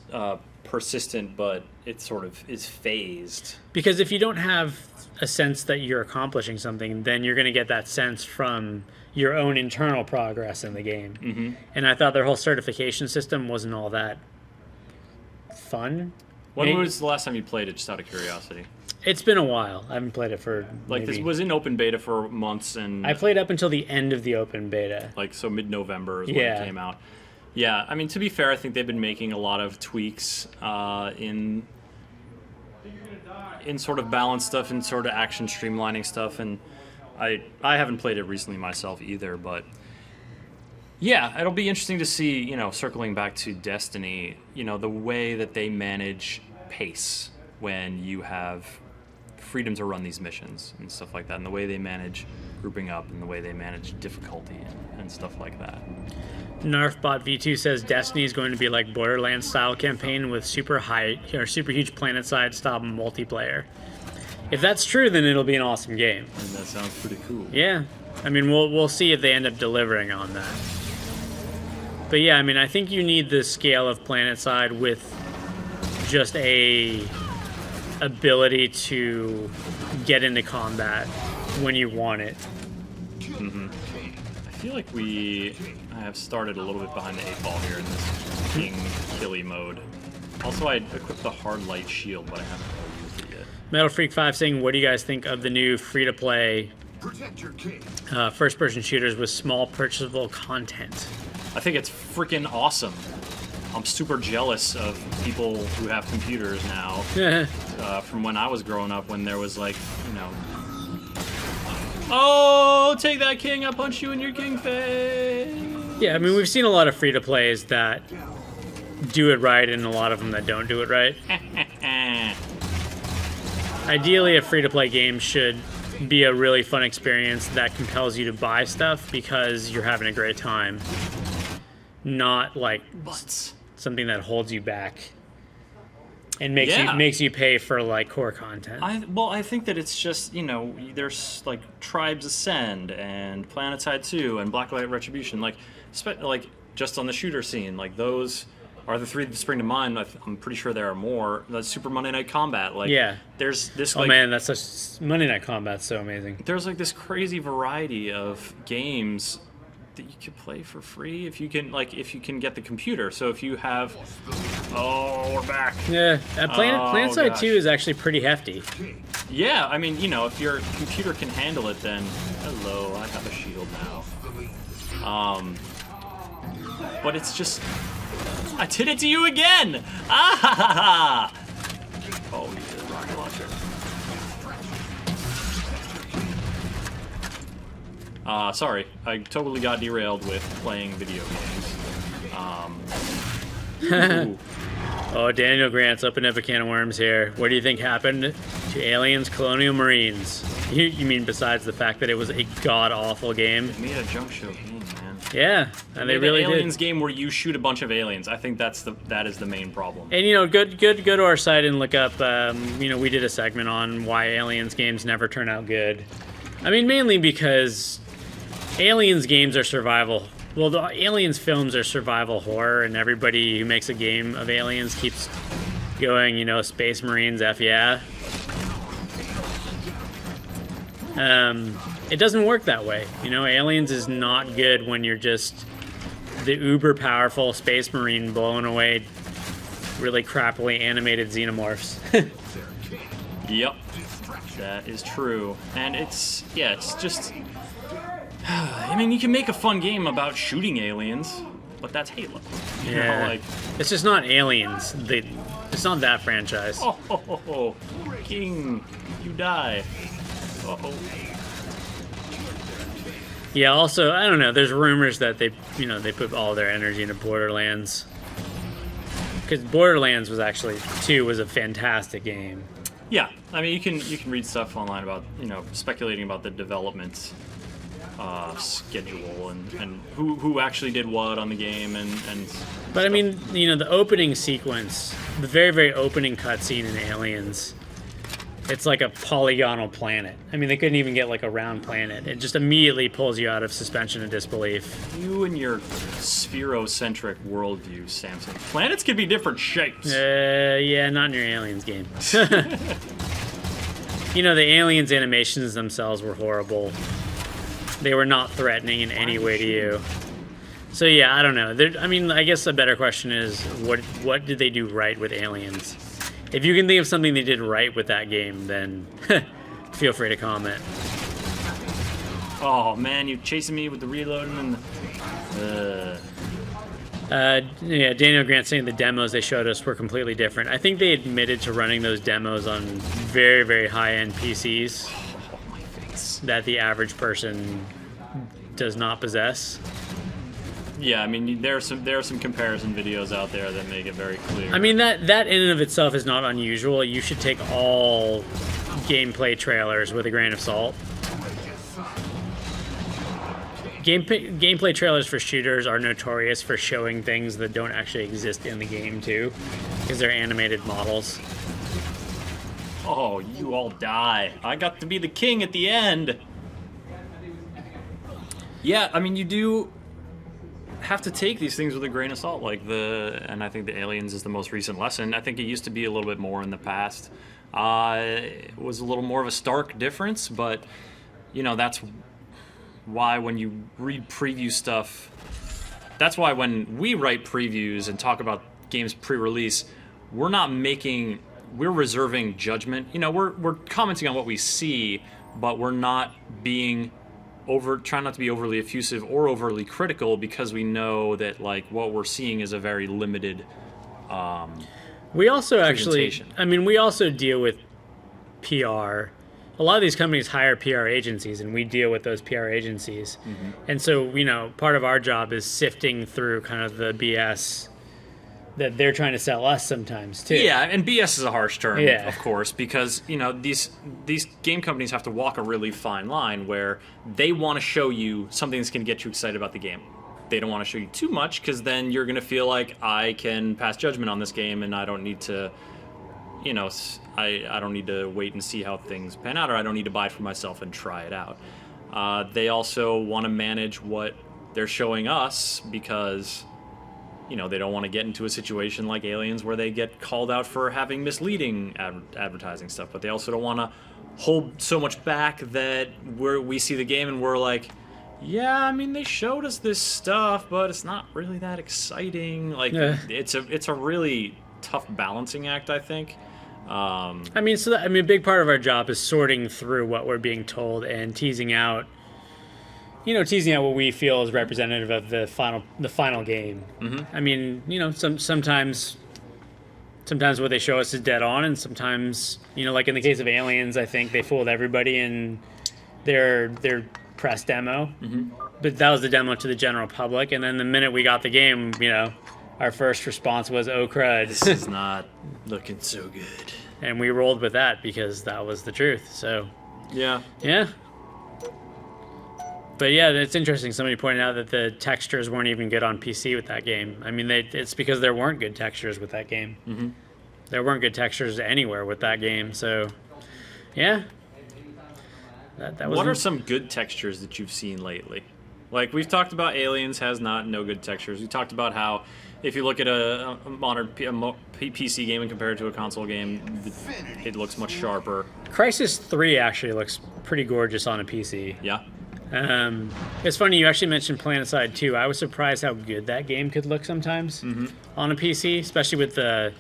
persistent, but it sort of is phased. Because if you don't have a sense that you're accomplishing something, then you're going to get that sense from your own internal progress in the game. Mm-hmm. And I thought their whole certification system wasn't all that fun. When was the last time you played it, just out of curiosity? It's been a while. I haven't played it for This was in open beta for months, and I played up until the end of the open beta. so mid-November is when it came out. Yeah, I mean, to be fair, I think they've been making a lot of tweaks in sort of balance stuff and sort of action streamlining stuff, and I haven't played it recently myself either, but yeah, it'll be interesting to see, circling back to Destiny, the way that they manage pace when you have freedom to run these missions and stuff like that, and the way they manage grouping up and the way they manage difficulty and stuff like that. Narfbot V2 says Destiny is going to be like Borderlands style campaign with super huge planet side style multiplayer. If that's true, then it'll be an awesome game. And that sounds pretty cool. Yeah, I mean we'll see if they end up delivering on that. But yeah, I mean I think you need the scale of planet side with just a ability to get into combat when you want it. Mm-hmm. I feel like I have started a little bit behind the 8 ball here in this King Killy mode. Also, I equipped the hard light shield, but I haven't really used it yet. Metal Freak 5 saying, what do you guys think of the new free-to-play first-person shooters with small purchasable content? I think it's freaking awesome. I'm super jealous of people who have computers now from when I was growing up, when there was oh, take that, king, I'll punch you in your king face. Yeah, I mean, we've seen a lot of free-to-plays that do it right and a lot of them that don't do it right. Ideally, a free-to-play game should be a really fun experience that compels you to buy stuff because you're having a great time. Not like something that holds you back and makes you pay for like core content. I think that it's just, there's like Tribes Ascend and PlanetSide 2 and Blacklight Retribution, like just on the shooter scene, like those are the three that spring to mind. I'm pretty sure there are more. The Super Monday Night Combat, there's this. Oh man, that's such Monday Night Combat's so amazing. There's like this crazy variety of games that you could play for free if you can get the computer. So if you have, we're back. Yeah, PlanetSide 2 is actually pretty hefty. Yeah, I mean, if your computer can handle it, then hello, I have a shield now. But it's just, I did it to you again. Ah ha ha ha. Oh, you did rocket launcher. Sorry, I totally got derailed with playing video games. Oh, Daniel Grant's opened up a can of worms here. What do you think happened to Aliens Colonial Marines? You mean besides the fact that it was a god-awful game? It made a jump show game, man. Yeah, and they really did. Aliens game where you shoot a bunch of aliens. I think that is the main problem. And go to our site and look up. We did a segment on why Aliens games never turn out good. I mean, mainly because Aliens games are survival. Well, the Aliens films are survival horror, and everybody who makes a game of Aliens keeps going, Space Marines, F yeah. It doesn't work that way. Aliens is not good when you're just the uber powerful Space Marine blowing away really crappily animated xenomorphs. Yep, that is true. And it's just... I mean, you can make a fun game about shooting aliens, but that's Halo. Yeah, it's just not Aliens. It's not that franchise. Oh, King, you die. Uh-oh. Yeah, also, I don't know, there's rumors that they put all their energy into Borderlands. Because Borderlands 2 was a fantastic game. Yeah, I mean, you can read stuff online about, speculating about the development schedule and who actually did what on the game and But I mean, the opening sequence, the very, very opening cutscene in Aliens, it's like a polygonal planet. I mean, they couldn't even get like a round planet. It just immediately pulls you out of suspension of disbelief. You and your spherocentric worldview, Samson. Planets can be different shapes. Yeah, not in your Aliens game. The Aliens animations themselves were horrible. They were not threatening in any way to you. So yeah, I don't know. I guess a better question is, what did they do right with Aliens? If you can think of something they did right with that game, then feel free to comment. Oh man, you're chasing me with the reloading and the... Yeah, Daniel Grant saying the demos they showed us were completely different. I think they admitted to running those demos on very, very high-end PCs that the average person does not possess. Yeah, I mean, there are some comparison videos out there that make it very clear. I mean, that in and of itself is not unusual. You should take all gameplay trailers with a grain of salt. Gameplay trailers for shooters are notorious for showing things that don't actually exist in the game, too, because they're animated models. Oh, you all die. I got to be the king at the end. Yeah, I mean, you do have to take these things with a grain of salt, and I think the Aliens is the most recent lesson. I think it used to be a little bit more in the past. It was a little more of a stark difference, but that's why when you read preview stuff, that's why when we write previews and talk about games pre-release, we're reserving judgment. We're commenting on what we see, but we're not trying not to be overly effusive or overly critical, because we know that what we're seeing is a very limited we also deal with PR. A lot of these companies hire PR agencies, and we deal with those PR agencies. Mm-hmm. And so, part of our job is sifting through kind of the BS that they're trying to sell us sometimes, too. Yeah, and BS is a harsh term, of course, because, these game companies have to walk a really fine line where they want to show you something that's going to get you excited about the game. They don't want to show you too much, because then you're going to feel like I can pass judgment on this game and I don't need to, I don't need to wait and see how things pan out, or I don't need to buy it for myself and try it out. They also want to manage what they're showing us, because they don't want to get into a situation like Aliens where they get called out for having misleading advertising stuff, but they also don't want to hold so much back that we see the game and we're like, yeah, I mean, they showed us this stuff, but it's not really that exciting. It's a really tough balancing act, I think. A big part of our job is sorting through what we're being told and teasing out what we feel is representative of the final game. Mm-hmm. I mean, sometimes what they show us is dead on, and sometimes, like in the case of Aliens, I think they fooled everybody in their press demo. Mm-hmm. But that was the demo to the general public, and then the minute we got the game, our first response was, "Oh crud, this is not looking so good," and we rolled with that because that was the truth. So, yeah. But yeah, it's interesting. Somebody pointed out that the textures weren't even good on PC with that game. I mean, it's because there weren't good textures with that game. Mm-hmm. There weren't good textures anywhere with that game. So, yeah. That was. What are some good textures that you've seen lately? We've talked about Aliens has no good textures. We talked about how if you look at a modern PC game and compare it to a console game, it looks much sharper. Crysis 3 actually looks pretty gorgeous on a PC. Yeah. It's funny you actually mentioned PlanetSide 2. I was surprised how good that game could look sometimes on a PC, especially with they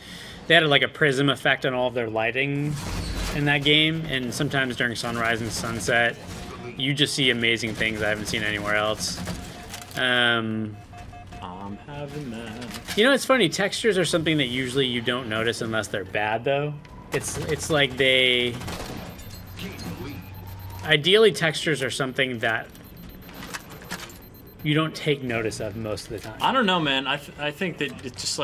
had a prism effect on all of their lighting in that game, and sometimes during sunrise and sunset, you just see amazing things I haven't seen anywhere else. I'm having that. It's funny. Textures are something that usually you don't notice unless they're bad, though. It's like they. Ideally, textures are something that you don't take notice of most of the time. I don't know, man. I think that it's just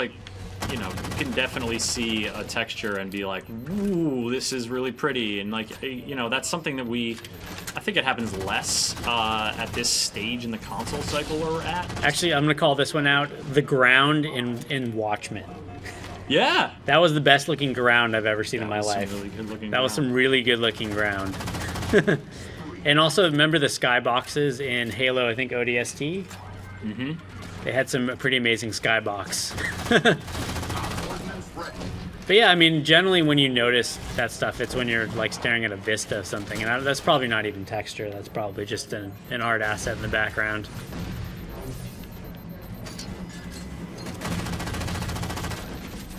you know, you can definitely see a texture and be like, ooh, this is really pretty. And like, you know, that's something that I think it happens less at this stage in the console cycle where we're at. Actually, I'm going to call this one out. The ground in Watchmen. Yeah. That was the best looking ground I've ever seen in my life. Really good looking that was some really good looking ground. And also, remember the skyboxes in Halo, I think ODST? Mm-hmm. They had some pretty amazing skybox. But yeah, I mean, generally when you notice that stuff, it's when you're like staring at a vista of something. And that's probably not even texture. That's probably just an art asset in the background.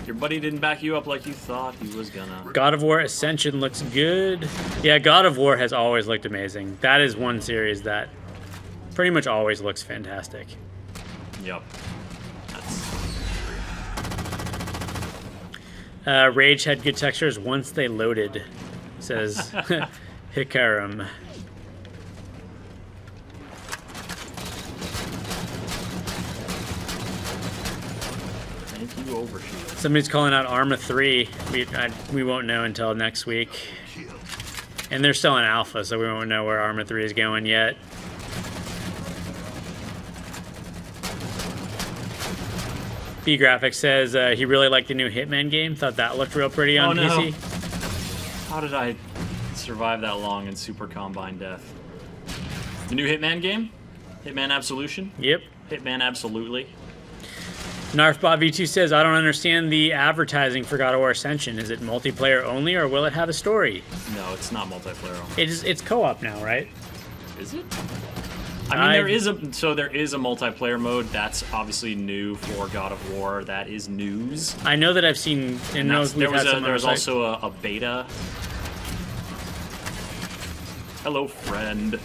Your buddy didn't back you up like you thought he was gonna. God of War Ascension looks good. Yeah, God of War has always looked amazing. That is one series that pretty much always looks fantastic. Yep. Rage had good textures once they loaded, says Hikarum. Thank you, Overshield. Somebody's calling out Arma 3. We won't know until next week. And they're still in alpha, so we won't know where Arma 3 is going yet. B-Graphics says he really liked the new Hitman game. Thought that looked real pretty on PC. How did I survive that long in Super Combine Death? The new Hitman game? Hitman Absolution? Yep. Hitman Absolutely. Narfbot V2 says, I don't understand the advertising for God of War Ascension. Is it multiplayer only, or will it have a story? No, it's not multiplayer only. It's co-op now, right? Is it? I mean, there is a multiplayer mode. That's obviously new for God of War. That is news. I know that I've seen. And there was also a beta. Hello, friend.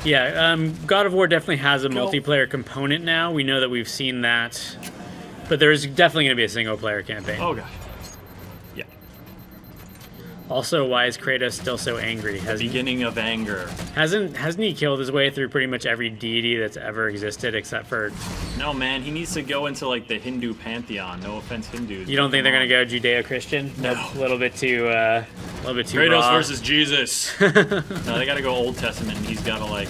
Yeah, God of War definitely has a multiplayer component now. We know that we've seen that, but there's definitely going to be a single-player campaign. Oh god. Yeah. Also, why is Kratos still so angry? Beginning of anger. Hasn't he killed his way through pretty much every deity that's ever existed except for? No, man, he needs to go into like the Hindu pantheon. No offense, Hindus. You don't think they're gonna go Judeo-Christian? No. A little bit too Kratos raw. versus Jesus. No, they gotta go Old Testament, and he's gotta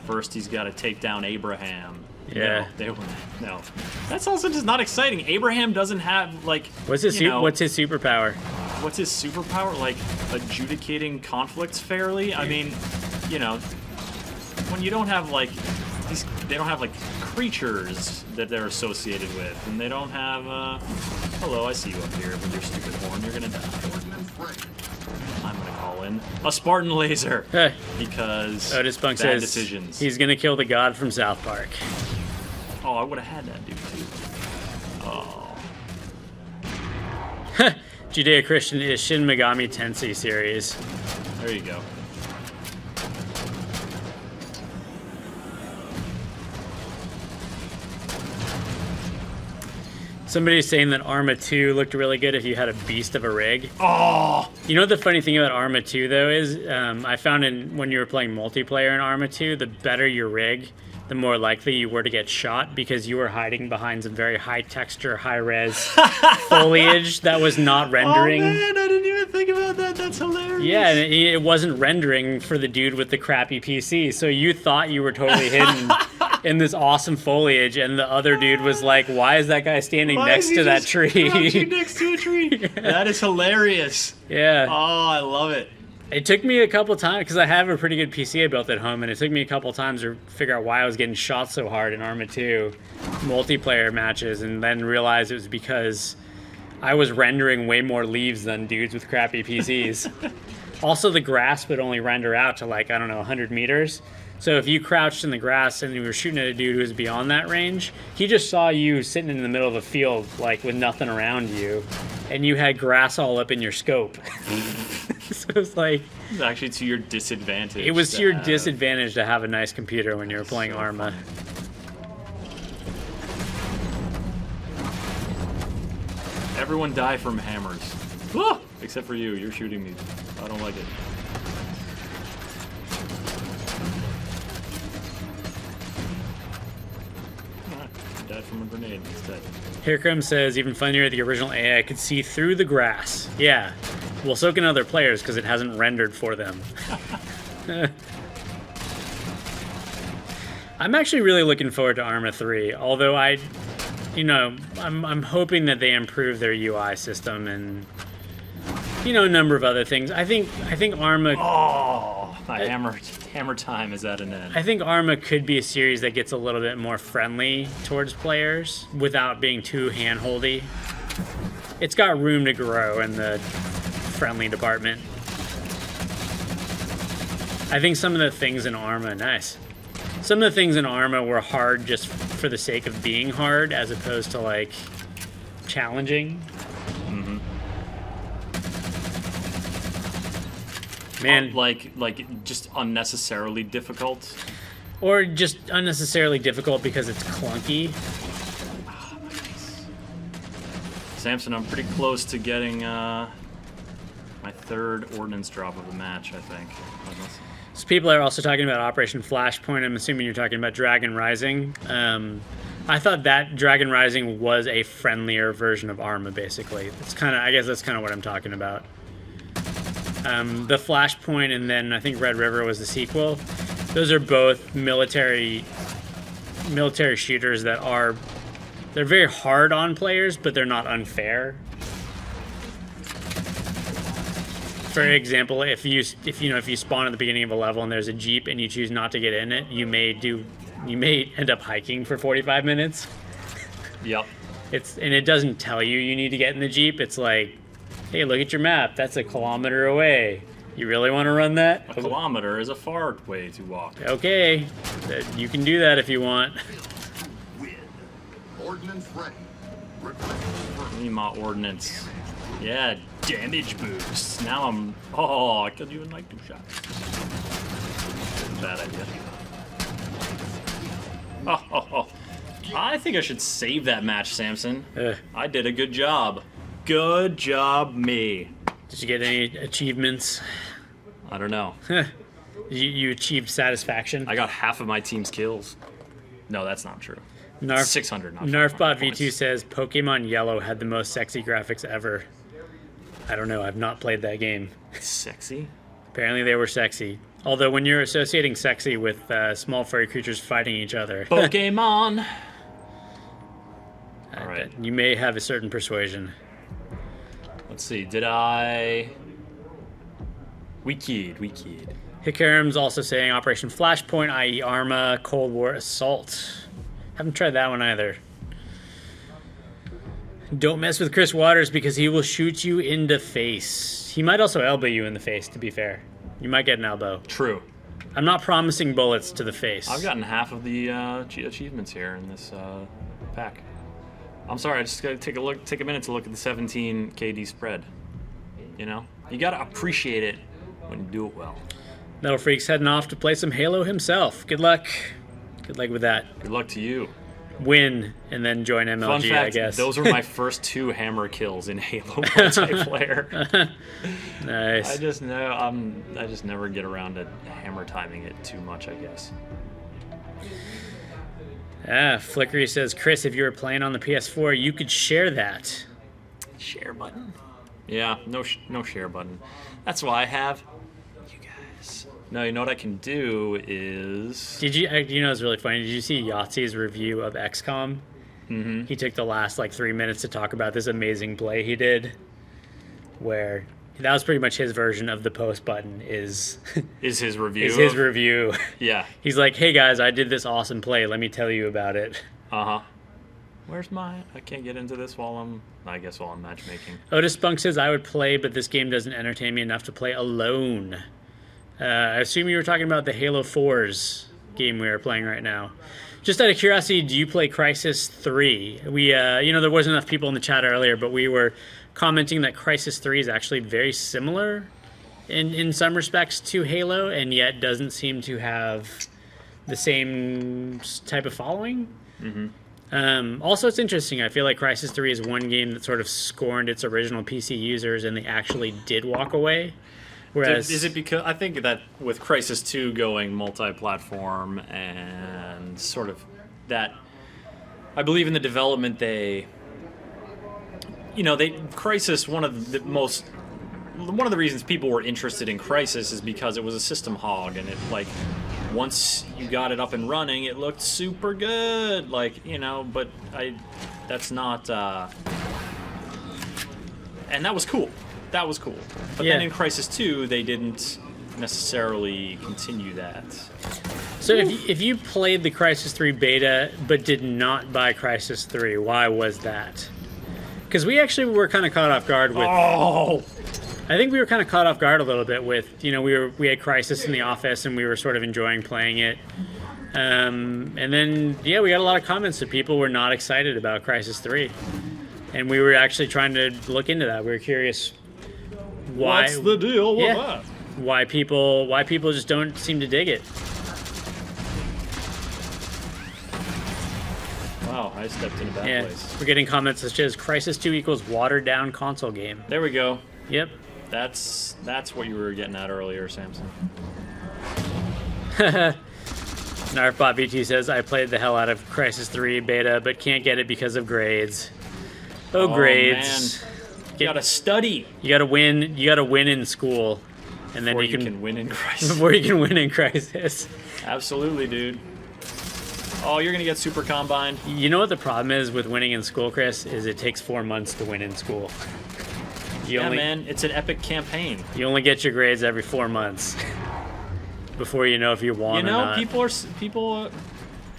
first he's gotta take down Abraham. Yeah. No. That's also just not exciting. Abraham doesn't have What's his superpower? What's his superpower? Like adjudicating conflicts fairly? I mean, when you don't have they don't have creatures that they're associated with, and they don't have hello, I see you up here with your stupid horn. You're gonna die. I'm gonna call in a Spartan laser because Otis Bunk bad says decisions. He's gonna kill the god from South Park. Oh, I would have had that dude too. Oh. Judeo-Christian is Shin Megami Tensei series. There you go. Somebody's saying that Arma 2 looked really good if you had a beast of a rig. Oh! You know what the funny thing about Arma 2, though, is I found when you were playing multiplayer in Arma 2, the better your rig, the more likely you were to get shot because you were hiding behind some very high-texture, high-res foliage that was not rendering. Oh, man, I didn't even think about that. That's hilarious. Yeah, and it wasn't rendering for the dude with the crappy PC, so you thought you were totally hidden in this awesome foliage, and the other dude was like, why is that guy standing next to that tree? Next to a tree. Yeah. That is hilarious. Yeah. Oh, I love it. It took me a couple times, because I have a pretty good PC I built at home, and it took me a couple times to figure out why I was getting shot so hard in Arma 2 multiplayer matches, and then realized it was because I was rendering way more leaves than dudes with crappy PCs. Also, the grass would only render out to 100 meters. So if you crouched in the grass and you were shooting at a dude who was beyond that range, he just saw you sitting in the middle of a field, with nothing around you, and you had grass all up in your scope. So it's It's actually to your disadvantage. It was to your disadvantage to have a nice computer when you were playing Arma. Everyone die from hammers. Ah! Except for you. You're shooting me. I don't like it. grenade instead. Hirkram says, even funnier, the original AI could see through the grass. Yeah. Well, so can other players because it hasn't rendered for them. I'm actually really looking forward to Arma 3, although I'm hoping that they improve their UI system and, a number of other things. I think Arma... Oh, my hammer time is at an end. I think Arma could be a series that gets a little bit more friendly towards players without being too hand-holdy. It's got room to grow in the friendly department. I think some of the things in Arma, some of the things in Arma were hard just for the sake of being hard, as opposed to like challenging. Mm-hmm. Man, like just unnecessarily difficult, or just unnecessarily difficult because it's clunky. Oh, nice. Samson, I'm pretty close to getting my third ordnance drop of the match, I think. So people are also talking about Operation Flashpoint. I'm assuming you're talking about Dragon Rising. I thought that Dragon Rising was a friendlier version of Arma, basically. I guess that's kind of what I'm talking about. The Flashpoint and then I think Red River was the sequel. Those are both military shooters that they're very hard on players, but they're not unfair. For example, if you spawn at the beginning of a level and there's a Jeep and you choose not to get in it, you may end up hiking for 45 minutes. Yep. And it doesn't tell you need to get in the Jeep. It's like, hey, look at your map. That's a kilometer away. You really want to run that? A kilometer is a far way to walk. Okay. You can do that if you want. Win. Ordnance ready. Request confirmed. Need my ordnance. Yeah, damage boost. Now I killed you in like 2 shots. Bad idea. Oh. I think I should save that match, Samson. I did a good job. Good job, me. Did you get any achievements? I don't know. You achieved satisfaction? I got half of my team's kills. No, that's not true. 600, not Narfbot V2 says Pokemon Yellow had the most sexy graphics ever. I don't know. I've not played that game. Sexy? Apparently they were sexy. Although when you're associating sexy with small furry creatures fighting each other... Pokemon! All right. You may have a certain persuasion. Let's see. Did I... We keyed. Hikarim's also saying Operation Flashpoint, i.e. Arma, Cold War Assault. Haven't tried that one either. Don't mess with Chris Waters because he will shoot you in the face. He might also elbow you in the face, to be fair. You might get an elbow. True. I'm not promising bullets to the face. I've gotten half of the achievements here in this pack. I'm sorry, I just gotta take a minute to look at the 17 KD spread. You gotta appreciate it when you do it well. Metal Freak's heading off to play some Halo himself. Good luck. Good luck with that. Good luck to you. Win and then join MLG, Fun fact, I guess. Those were my first 2 hammer kills in Halo multiplayer. Nice. I just never get around to hammer timing it too much, I guess. Flickery says, Chris, if you were playing on the PS4, you could share that. Share button? Yeah, no share button. That's why I have you guys. No, you know what I can do is... Did you? It's really funny. Did you see Yahtzee's review of XCOM? Mm-hmm. He took the last 3 minutes to talk about this amazing play he did, where that was pretty much his version of the post button. Is his review? Is his review? Yeah. He's like, hey guys, I did this awesome play. Let me tell you about it. Where's my... I can't get into this while I'm matchmaking. Otis Spunk says, I would play, but this game doesn't entertain me enough to play alone. I assume you were talking about the Halo 4's game we are playing right now. Just out of curiosity, do you play Crysis 3? We, there wasn't enough people in the chat earlier, but we were commenting that Crysis 3 is actually very similar in some respects to Halo, and yet doesn't seem to have the same type of following. Mm-hmm. Also, it's interesting. I feel like Crysis 3 is one game that sort of scorned its original PC users, and they actually did walk away. Whereas, is it because I think that with Crysis 2 going multi-platform and sort of that I believe in the development Crysis, one of the reasons people were interested in Crysis is because it was a system hog, and it, like, once you got it up and running, it looked super good, like, but that's not, and that was cool. That was cool. But then in Crysis 2, they didn't necessarily continue that. So if you played the Crysis 3 beta but did not buy Crysis 3, why was that? Because we actually were kind of caught off guard with... Oh! I think we were kind of caught off guard a little bit with, we had Crysis in the office and we were sort of enjoying playing it. And then, we got a lot of comments that people were not excited about Crysis 3. And we were actually trying to look into that. We were curious why... What's the deal with that? Why people just don't seem to dig it. Wow, I stepped in a bad place. We're getting comments such as Crysis 2 equals watered down console game. There we go. Yep. That's what you were getting at earlier, Samson. Narfbot VT says, I played the hell out of Crysis 3 beta, but can't get it because of grades. Oh, grades. Man. You gotta study. You gotta win. You gotta win in school, and then before you can win in Crysis. Before you can win in Crysis. Absolutely, dude. Oh, you're gonna get super combined. You know what the problem is with winning in school, Chris? Is it takes 4 months to win in school. Man, it's an epic campaign. You only get your grades every 4 months before you know if you won or not. People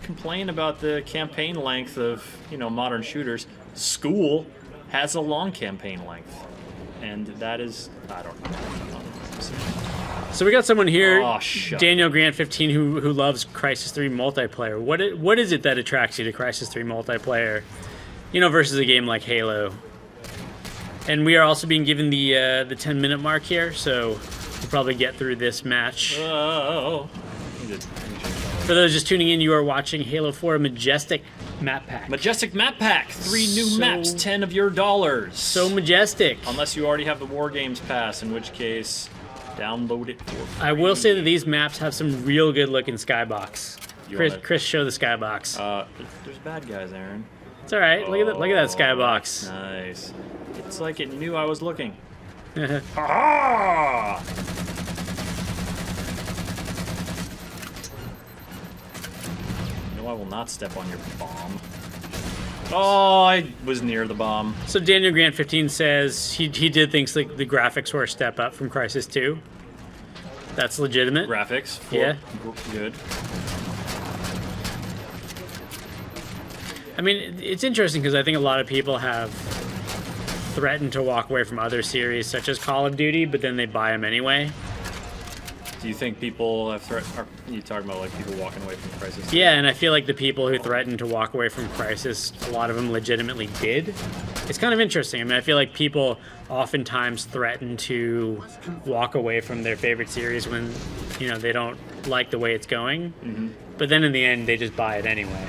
complain about the campaign length of modern shooters. School has a long campaign length, and that is I don't know. So we got someone here, Daniel Grant 15, who loves Crysis 3 multiplayer. What is it that attracts you to Crysis 3 multiplayer? Versus a game like Halo. And we are also being given the 10-minute mark here, so we'll probably get through this match. Oh. For those just tuning in, you are watching Halo 4 Majestic Map Pack. Majestic Map Pack. 3 new maps, 10 of your dollars. So majestic. Unless you already have the War Games Pass, in which case, download it for free. I will say that these maps have some real good-looking skybox. Chris, show the skybox. There's bad guys, Aaron. It's all right. Look at that skybox. Nice. It's like it knew I was looking. Ah! No, I will not step on your bomb. Oh, I was near the bomb. So Daniel Grant 15 says he did think like the graphics were a step up from Crysis 2. That's legitimate. Graphics. Yeah. Good. I mean, it's interesting because I think a lot of people have threatened to walk away from other series such as Call of Duty, but then they buy them anyway. Do you think people have are you talking about like people walking away from Crysis? Yeah, and I feel like the people who threatened to walk away from Crysis, a lot of them legitimately did. It's kind of interesting. I mean, I feel like people oftentimes threaten to walk away from their favorite series when, they don't like the way it's going. Mm-hmm. But then in the end, they just buy it anyway.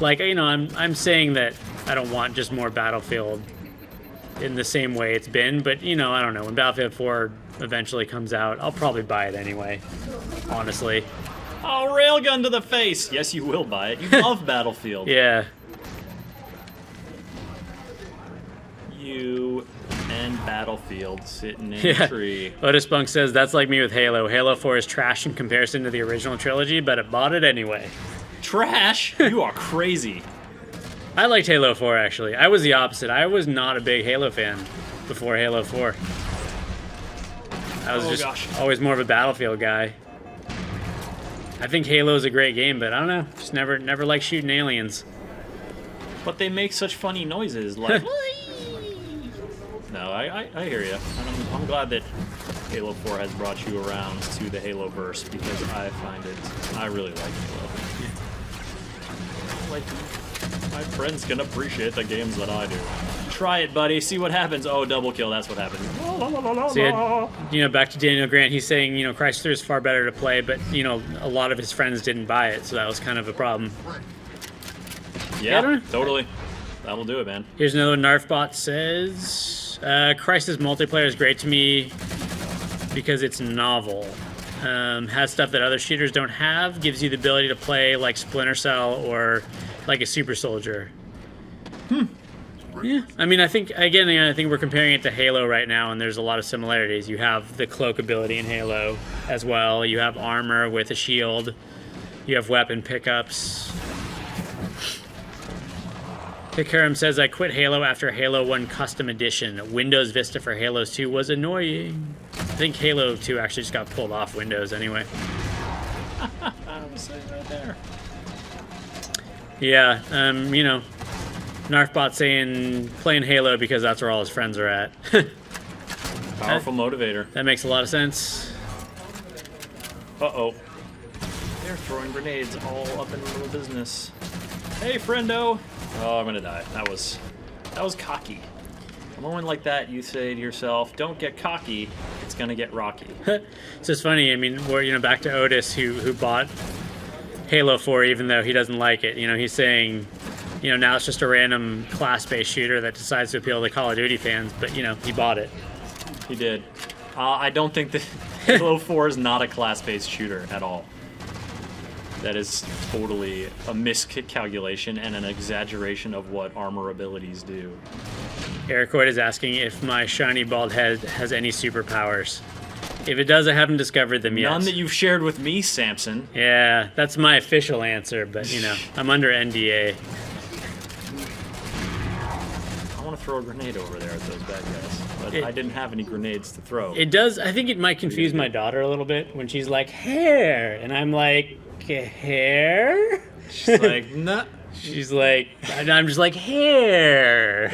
Like, I'm saying that I don't want just more Battlefield in the same way it's been, but, I don't know. When Battlefield 4 eventually comes out, I'll probably buy it anyway, honestly. Oh, railgun to the face! Yes, you will buy it. You love Battlefield. Yeah. You and Battlefield sitting in a tree. Otis Bunk says, that's like me with Halo. Halo 4 is trash in comparison to the original trilogy, but I bought it anyway. Trash? You are crazy. I liked Halo 4, actually. I was the opposite. I was not a big Halo fan before Halo 4. I was always more of a Battlefield guy. I think Halo is a great game, but I don't know. Just never liked shooting aliens. But they make such funny noises, like... No, I hear you. I'm glad that Halo 4 has brought you around to the Halo-verse, because I really like Halo. Like, my friends can appreciate the games that I do. Try it, buddy. See what happens. Oh, double kill. That's what happens. So, back to Daniel Grant. He's saying, Crysis 3 is far better to play, but, a lot of his friends didn't buy it, so that was kind of a problem. Yeah, totally. That'll do it, man. Here's another one. Narfbot says, Crysis multiplayer is great to me because it's novel. has stuff that other shooters don't have, gives you the ability to play like Splinter Cell or like a Super Soldier. Yeah, I mean, I think we're comparing it to Halo right now, and there's a lot of similarities. You have the cloak ability in Halo as well. You have armor with a shield. You have weapon pickups. Hikarum says, I quit Halo after Halo 1 Custom Edition. Windows Vista for Halo 2 was annoying. I think Halo 2 actually just got pulled off Windows anyway. I'm sitting right there. Yeah, you know, Narfbot saying playing Halo because that's where all his friends are at. Powerful motivator. That makes a lot of sense. Uh-oh. They're throwing grenades all up in the little business. Hey, friendo! Oh, I'm gonna die. That was cocky. A moment like that, you say to yourself, don't get cocky, it's gonna get rocky. It's just funny, I mean, we're, back to Otis who bought Halo 4 even though he doesn't like it. He's saying, now it's just a random class-based shooter that decides to appeal to Call of Duty fans, but, he bought it. He did. I don't think that Halo 4 is not a class-based shooter at all. That is totally a miscalculation and an exaggeration of what armor abilities do. Eric Hoyt is asking if my shiny bald head has any superpowers. If it does, I haven't discovered them yet. None that you've shared with me, Samson. Yeah, that's my official answer, but, I'm under NDA. I want to throw a grenade over there at those bad guys, but I didn't have any grenades to throw. It does. I think it might confuse my daughter a little bit when she's like, hair, and I'm like, hair? She's like, nah. She's like, and I'm just like, hair.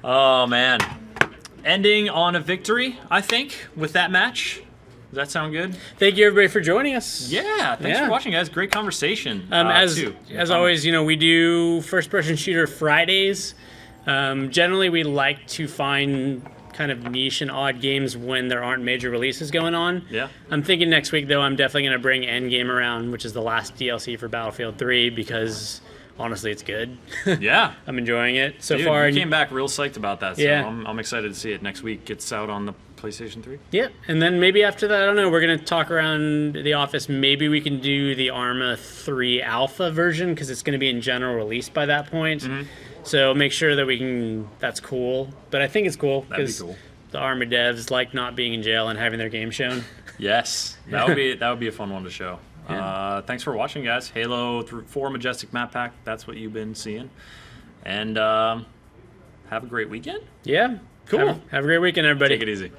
Oh, man. Ending on a victory, I think, with that match. Does that sound good? Thank you, everybody, for joining us. Yeah, thanks for watching, guys. Great conversation. As always, we do first-person shooter Fridays. Generally, we like to find kind of niche and odd games when there aren't major releases going on. Yeah. I'm thinking next week, though, I'm definitely going to bring Endgame around, which is the last DLC for Battlefield 3, because honestly, it's good. Yeah. I'm enjoying it so Dude, far. You came back real psyched about that, so yeah. I'm excited to see it next week. It's out on the PlayStation 3. Yeah, and then maybe after that, I don't know, we're going to talk around the office. Maybe we can do the Arma 3 Alpha version, because it's going to be in general release by that point. Mm-hmm. So make sure that we can, that's cool. But I think it's cool, because the Arma devs like not being in jail and having their game shown. Yes, that would be a fun one to show. Yeah. Thanks for watching, guys. Halo 4 Majestic Map Pack, that's what you've been seeing. And have a great weekend. Yeah, cool. Have a great weekend, everybody. Take it easy.